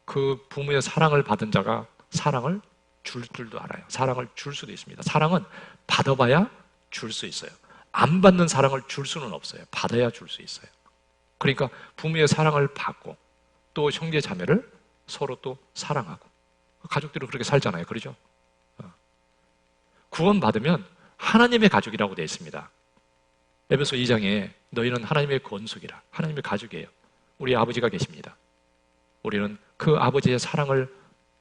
그 부모의 사랑을 받은 자가 사랑을 줄 줄도 알아요. 사랑을 줄 수도 있습니다. 사랑은 받아봐야 줄 수 있어요. 안 받는 사랑을 줄 수는 없어요. 받아야 줄 수 있어요. 그러니까 부모의 사랑을 받고 또 형제 자매를 서로 또 사랑하고 가족들은 그렇게 살잖아요. 그러죠? 구원받으면 하나님의 가족이라고 되어 있습니다. 에베소 2장에 너희는 하나님의 건속이라, 하나님의 가족이에요. 우리 아버지가 계십니다. 우리는 그 아버지의 사랑을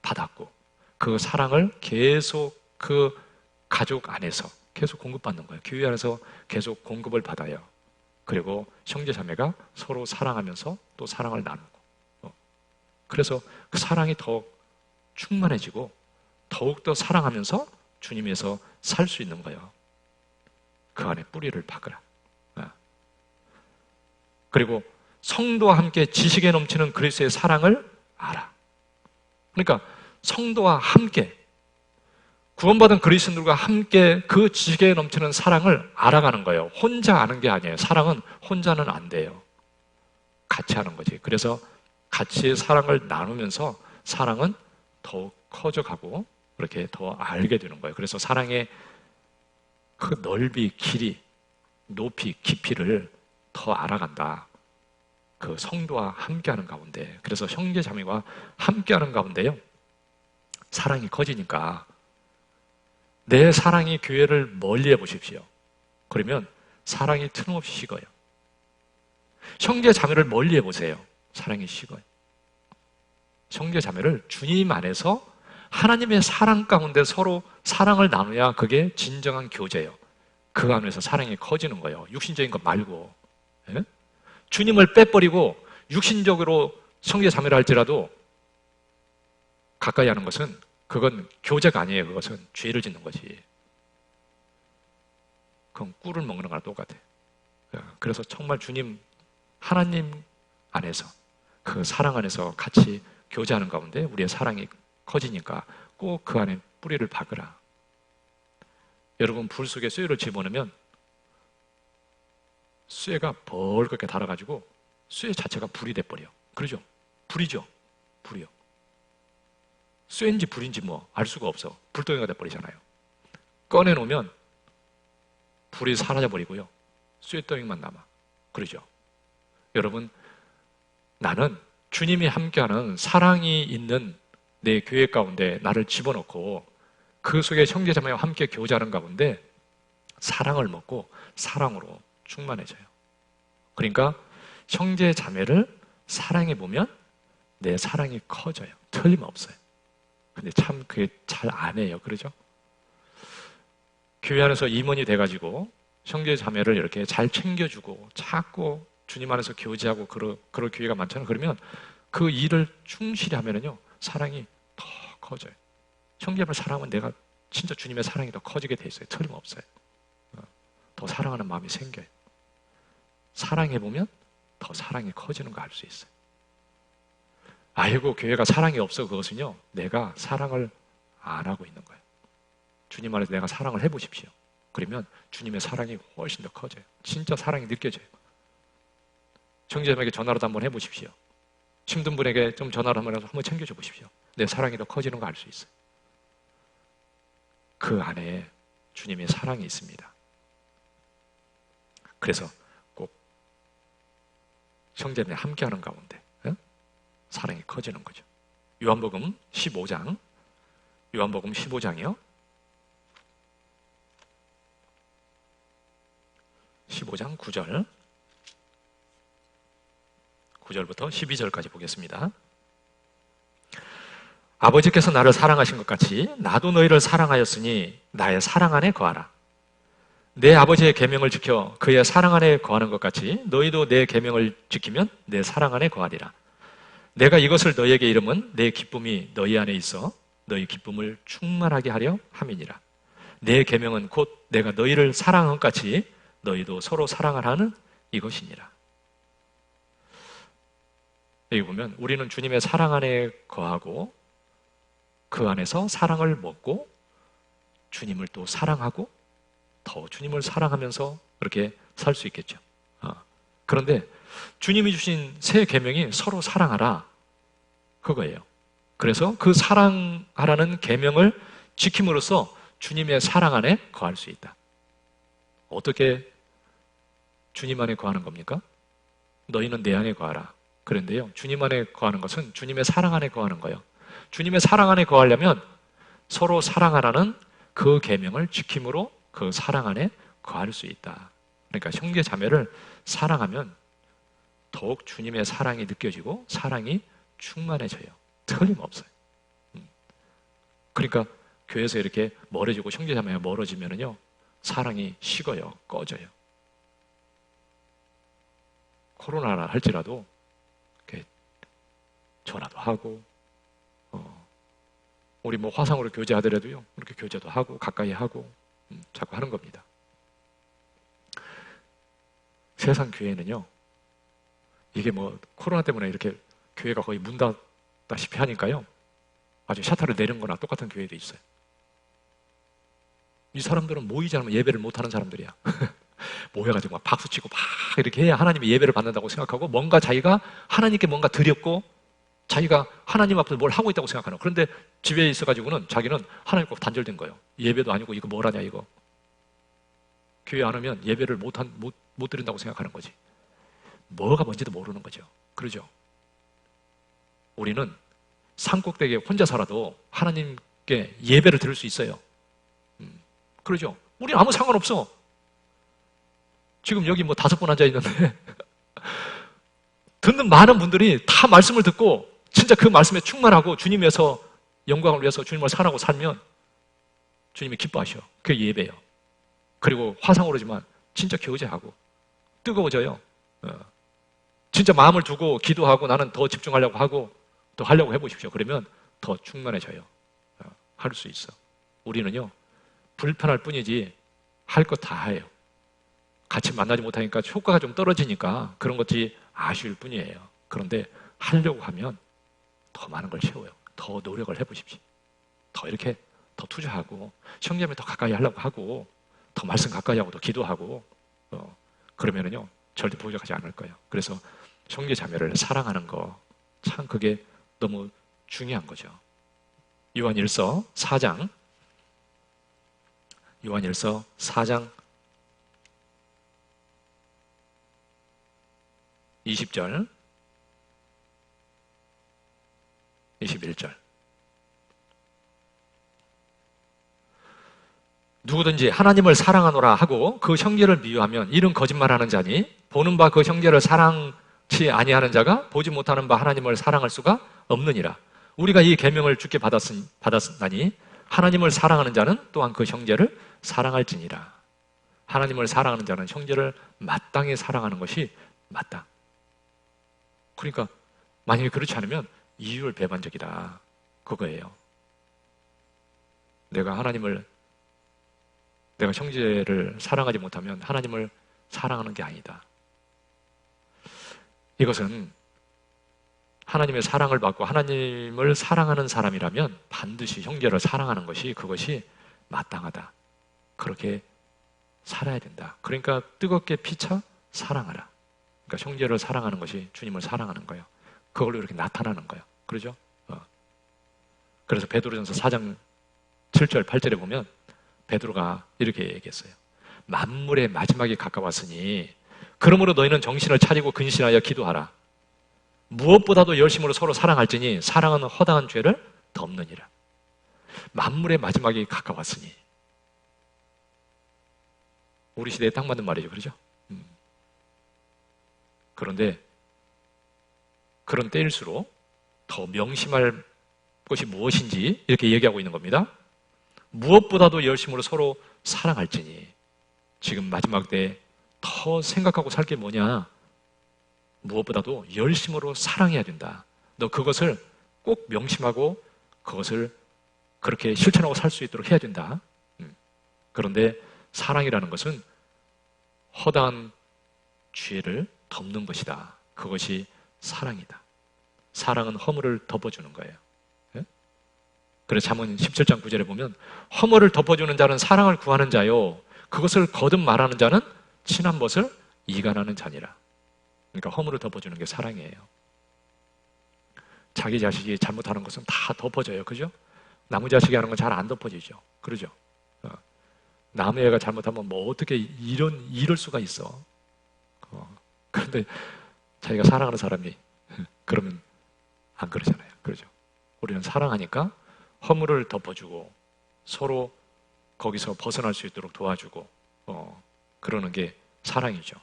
받았고 그 사랑을 계속 그 가족 안에서 계속 공급받는 거예요. 교회 안에서 계속 공급을 받아요. 그리고 형제 자매가 서로 사랑하면서 또 사랑을 나누고, 그래서 그 사랑이 더 충만해지고 더욱더 사랑하면서 주님에서 살 수 있는 거예요. 그 안에 뿌리를 박으라. 그리고 성도와 함께 지식에 넘치는 그리스도의 사랑을 알아. 그러니까 성도와 함께, 구원받은 그리스도인들과 함께 그 지식에 넘치는 사랑을 알아가는 거예요. 혼자 아는 게 아니에요. 사랑은 혼자는 안 돼요. 같이 하는 거지. 그래서 같이 사랑을 나누면서 사랑은 더욱 커져가고 그렇게 더 알게 되는 거예요. 그래서 사랑의 그 넓이, 길이, 높이, 깊이를 더 알아간다. 그 성도와 함께하는 가운데, 그래서 형제 자매와 함께하는 가운데요, 사랑이 커지니까 내 사랑이 교회를 멀리 해보십시오. 그러면 사랑이 틈없이 식어요. 형제 자매를 멀리 해보세요. 사랑이 식어요. 형제 자매를 주님 안에서 하나님의 사랑 가운데 서로 사랑을 나누야 그게 진정한 교제예요. 그 안에서 사랑이 커지는 거예요. 육신적인 것 말고. 예? 주님을 빼버리고 육신적으로 형제 자매를 할지라도 가까이 하는 것은 그건 교제가 아니에요. 그것은 죄를 짓는 거지. 그건 꿀을 먹는 거랑 똑같아. 그래서 정말 주님, 하나님 안에서, 그 사랑 안에서 같이 교제하는 가운데 우리의 사랑이 커지니까 꼭 그 안에 뿌리를 박으라. 여러분, 불 속에 쇠를 집어넣으면 쇠가 벌겋게 달아가지고 쇠 자체가 불이 돼버려. 그러죠? 불이죠? 불이요. 쇠인지 불인지 뭐 알 수가 없어. 불덩이가 돼버리잖아요. 꺼내놓으면 불이 사라져버리고요. 쇠덩이만 남아. 그러죠? 여러분, 나는 주님이 함께하는 사랑이 있는 내 교회 가운데 나를 집어넣고 그 속에 형제자매와 함께 교제하는 가운데 사랑을 먹고 사랑으로 충만해져요. 그러니까 형제자매를 사랑해보면 내 사랑이 커져요. 틀림없어요. 근데 참 그게 잘 안 해요. 그러죠? 교회 안에서 임원이 돼가지고 형제자매를 이렇게 잘 챙겨주고 자꾸 주님 안에서 교제하고 그럴 교회가 많잖아요. 그러면 그 일을 충실히 하면은요, 사랑이 더 커져요. 형제를 사랑하면 내가 진짜 주님의 사랑이 더 커지게 돼 있어요. 틀림없어요. 더 사랑하는 마음이 생겨요. 사랑해보면 더 사랑이 커지는 거 알 수 있어요. 아이고, 교회가 사랑이 없어. 그것은요, 내가 사랑을 안 하고 있는 거예요. 주님 안에서 내가 사랑을 해보십시오. 그러면 주님의 사랑이 훨씬 더 커져요. 진짜 사랑이 느껴져요. 형제자매에게 전화라도 한번 해보십시오. 힘든 분에게 좀 전화를 한번 챙겨줘 보십시오. 내 사랑이 더 커지는 거 알 수 있어요. 그 안에 주님의 사랑이 있습니다. 그래서 꼭 형제자매 함께하는 가운데 사랑이 커지는 거죠. 요한복음 15장, 요한복음 15장이요. 15장 9절, 9절부터 12절까지 보겠습니다. 아버지께서 나를 사랑하신 것 같이 나도 너희를 사랑하였으니 나의 사랑 안에 거하라. 내 아버지의 계명을 지켜 그의 사랑 안에 거하는 것 같이 너희도 내 계명을 지키면 내 사랑 안에 거하리라. 내가 이것을 너희에게 이름은 내 기쁨이 너희 안에 있어 너희 기쁨을 충만하게 하려 함이니라. 내 계명은 곧 내가 너희를 사랑한 것 같이 너희도 서로 사랑하라는 이것이니라. 여기 보면 우리는 주님의 사랑 안에 거하고 그 안에서 사랑을 먹고 주님을 또 사랑하고 더 주님을 사랑하면서 그렇게 살 수 있겠죠. 그런데 주님이 주신 새 계명이 서로 사랑하라, 그거예요. 그래서 그 사랑하라는 계명을 지킴으로써 주님의 사랑 안에 거할 수 있다. 어떻게 주님 안에 거하는 겁니까? 너희는 내 안에 거하라. 그런데요, 주님 안에 거하는 것은 주님의 사랑 안에 거하는 거예요. 주님의 사랑 안에 거하려면 서로 사랑하라는 그 계명을 지킴으로 그 사랑 안에 거할 수 있다. 그러니까 형제 자매를 사랑하면 더욱 주님의 사랑이 느껴지고 사랑이 충만해져요. 틀림없어요. 그러니까 교회에서 이렇게 멀어지고 형제 자매가 멀어지면은요, 사랑이 식어요. 꺼져요. 코로나라 할지라도 이렇게 전화도 하고 우리 뭐 화상으로 교제하더라도요, 이렇게 교제도 하고 가까이 하고 자꾸 하는 겁니다. 세상 교회는요, 이게 뭐 코로나 때문에 이렇게 교회가 거의 문 닫다시피 하니까요, 아주 샤터를 내는 거나 똑같은 교회도 있어요. 이 사람들은 모이지 않으면 예배를 못하는 사람들이야. 모여가지고 막 박수치고 막 이렇게 해야 하나님의 예배를 받는다고 생각하고 뭔가 자기가 하나님께 뭔가 드렸고 자기가 하나님 앞에서 뭘 하고 있다고 생각하는. 그런데 집에 있어가지고는 자기는 하나님과 단절된 거예요. 예배도 아니고 이거 뭘 하냐 이거. 교회 안 오면 예배를 못 드린다고 생각하는 거지. 뭐가 뭔지도 모르는 거죠. 그러죠? 우리는 산꼭대기에 혼자 살아도 하나님께 예배를 드릴 수 있어요. 그러죠? 우리는 아무 상관없어. 지금 여기 뭐 5분 앉아 있는데 듣는 많은 분들이 다 말씀을 듣고 진짜 그 말씀에 충만하고 주님에서 영광을 위해서 주님을 사랑하고 살면 주님이 기뻐하셔. 그게 예배예요. 그리고 화상으로지만 진짜 교제하고 뜨거워져요. 진짜 마음을 두고 기도하고 나는 더 집중하려고 하고 더 하려고 해보십시오. 그러면 더 충만해져요. 할 수 있어. 우리는요, 불편할 뿐이지 할 것 다 해요. 같이 만나지 못하니까 효과가 좀 떨어지니까 그런 것들이 아쉬울 뿐이에요. 그런데 하려고 하면 더 많은 걸 채워요. 더 노력을 해보십시오. 더 이렇게 더 투자하고 형제면 더 가까이 하려고 하고 더 말씀 가까이 하고 더 기도하고 그러면은요 절대 부족하지 않을 거예요. 그래서 형제 자매를 사랑하는 거 참 그게 너무 중요한 거죠. 요한일서 4장 20절 21절 누구든지 하나님을 사랑하노라 하고 그 형제를 미워하면 이는 거짓말하는 자니 보는 바 그 형제를 사랑치 아니하는 자가 보지 못하는 바 하나님을 사랑할 수가 없느니라. 우리가 이 계명을 주께 받았나니 하나님을 사랑하는 자는 또한 그 형제를 사랑할지니라. 하나님을 사랑하는 자는 형제를 마땅히 사랑하는 것이 맞다. 그러니까 만약에 그렇지 않으면 이율 배반적이다. 그거예요. 내가 형제를 사랑하지 못하면 하나님을 사랑하는 게 아니다. 이것은 하나님의 사랑을 받고 하나님을 사랑하는 사람이라면 반드시 형제를 사랑하는 것이 그것이 마땅하다. 그렇게 살아야 된다. 그러니까 뜨겁게 피차 사랑하라. 그러니까 형제를 사랑하는 것이 주님을 사랑하는 거예요. 그걸로 이렇게 나타나는 거예요. 그러죠? 그래서 베드로전서 4장 7절 8절에 보면 베드로가 이렇게 얘기했어요. 만물의 마지막이 가까웠으니 그러므로 너희는 정신을 차리고 근신하여 기도하라. 무엇보다도 열심으로 서로 사랑할지니 사랑은 허다한 죄를 덮느니라. 만물의 마지막이 가까웠으니 우리 시대에 딱 맞는 말이죠. 그렇죠? 그런데 그런 때일수록 더 명심할 것이 무엇인지 이렇게 얘기하고 있는 겁니다. 무엇보다도 열심으로 서로 사랑할지니 지금 마지막 때에 더 생각하고 살 게 뭐냐? 무엇보다도 열심으로 사랑해야 된다. 너 그것을 꼭 명심하고 그것을 그렇게 실천하고 살 수 있도록 해야 된다. 그런데 사랑이라는 것은 허다한 죄를 덮는 것이다. 그것이 사랑이다. 사랑은 허물을 덮어주는 거예요. 그래서 잠언 17장 9절에 보면 허물을 덮어주는 자는 사랑을 구하는 자요 그것을 거듭 말하는 자는 친한 것을 이간하는 자니라. 그러니까 허물을 덮어주는 게 사랑이에요. 자기 자식이 잘못하는 것은 다 덮어져요. 그죠? 남의 자식이 하는 건 잘 안 덮어지죠. 그러죠? 남의 애가 잘못하면 뭐 어떻게 이럴 수가 있어. 그런데 자기가 사랑하는 사람이 그러면 안 그러잖아요. 그러죠? 우리는 사랑하니까 허물을 덮어주고 서로 거기서 벗어날 수 있도록 도와주고 그러는 게 사랑이죠.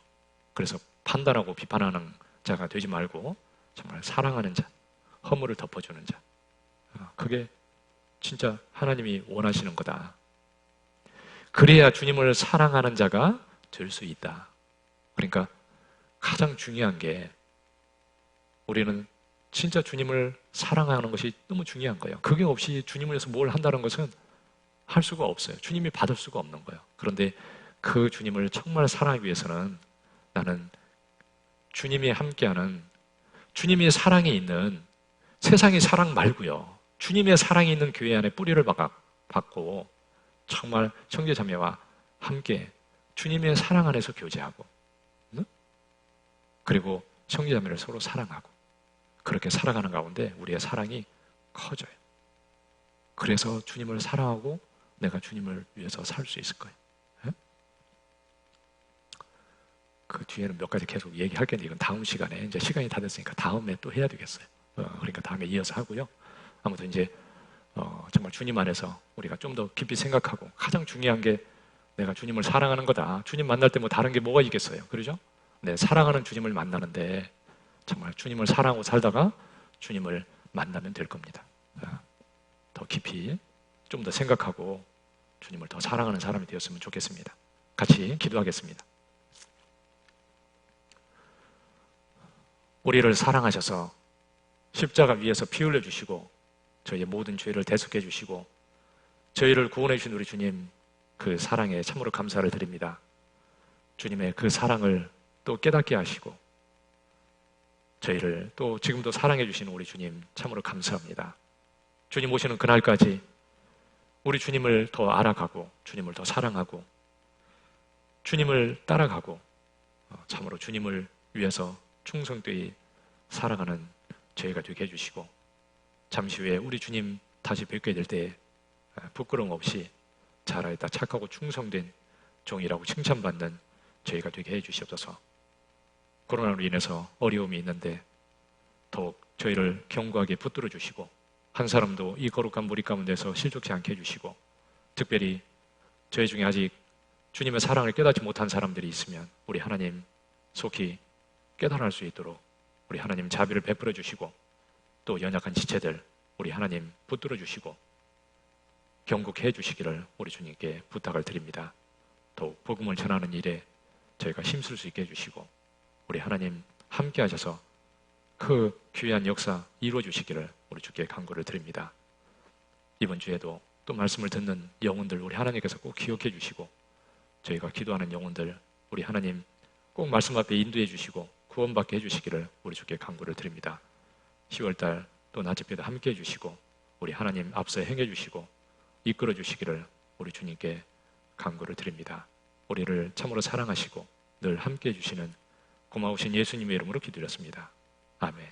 그래서 판단하고 비판하는 자가 되지 말고 정말 사랑하는 자, 허물을 덮어주는 자. 그게 진짜 하나님이 원하시는 거다. 그래야 주님을 사랑하는 자가 될 수 있다. 그러니까 가장 중요한 게 우리는 진짜 주님을 사랑하는 것이 너무 중요한 거예요. 그게 없이 주님을 위해서 뭘 한다는 것은 할 수가 없어요. 주님이 받을 수가 없는 거예요. 그런데 그 주님을 정말 사랑하기 위해서는 나는 주님이 함께하는 주님의 사랑이 있는 세상의 사랑 말고요. 주님의 사랑이 있는 교회 안에 뿌리를 박고 정말 형제자매와 함께 주님의 사랑 안에서 교제하고 그리고 형제자매를 서로 사랑하고 그렇게 살아가는 가운데 우리의 사랑이 커져요. 그래서 주님을 사랑하고 내가 주님을 위해서 살 수 있을 거예요. 그 뒤에는 몇 가지 계속 얘기할 텐데 이건 다음 시간에 이제 시간이 다 됐으니까 다음에 또 해야 되겠어요. 그러니까 다음에 이어서 하고요. 아무튼 이제 정말 주님 안에서 우리가 좀 더 깊이 생각하고 가장 중요한 게 내가 주님을 사랑하는 거다. 주님 만날 때 뭐 다른 게 뭐가 있겠어요. 그러죠? 네, 사랑하는 주님을 만나는데 정말 주님을 사랑하고 살다가 주님을 만나면 될 겁니다. 더 깊이 좀 더 생각하고 주님을 더 사랑하는 사람이 되었으면 좋겠습니다. 같이 기도하겠습니다. 우리를 사랑하셔서 십자가 위에서 피 흘려 주시고 저희의 모든 죄를 대속해 주시고 저희를 구원해 주신 우리 주님, 그 사랑에 참으로 감사를 드립니다. 주님의 그 사랑을 또 깨닫게 하시고 저희를 또 지금도 사랑해 주시는 우리 주님 참으로 감사합니다. 주님 오시는 그날까지 우리 주님을 더 알아가고 주님을 더 사랑하고 주님을 따라가고 참으로 주님을 위해서 충성되이 살아가는 저희가 되게 해주시고 잠시 후에 우리 주님 다시 뵙게 될 때 부끄러움 없이 잘하였다 착하고 충성된 종이라고 칭찬받는 저희가 되게 해주시옵소서. 코로나로 인해서 어려움이 있는데 더욱 저희를 견고하게 붙들어 주시고 한 사람도 이 거룩한 무리 가운데서 실족치 않게 해주시고 특별히 저희 중에 아직 주님의 사랑을 깨닫지 못한 사람들이 있으면 우리 하나님 속히 깨달을 수 있도록 우리 하나님 자비를 베풀어 주시고 또 연약한 지체들 우리 하나님 붙들어 주시고 경고해 주시기를 우리 주님께 부탁을 드립니다. 더욱 복음을 전하는 일에 저희가 힘쓸 수 있게 해주시고 우리 하나님 함께 하셔서 그 귀한 역사 이루어 주시기를 우리 주께 간구를 드립니다. 이번 주에도 또 말씀을 듣는 영혼들 우리 하나님께서 꼭 기억해 주시고 저희가 기도하는 영혼들 우리 하나님 꼭 말씀 앞에 인도해 주시고 구원받게 해주시기를 우리 주께 간구를 드립니다. 10월달 또 낮집회도 함께 해주시고 우리 하나님 앞서 행해 주시고 이끌어 주시기를 우리 주님께 간구를 드립니다. 우리를 참으로 사랑하시고 늘 함께 해주시는 고마우신 예수님의 이름으로 기도드렸습니다. 아멘.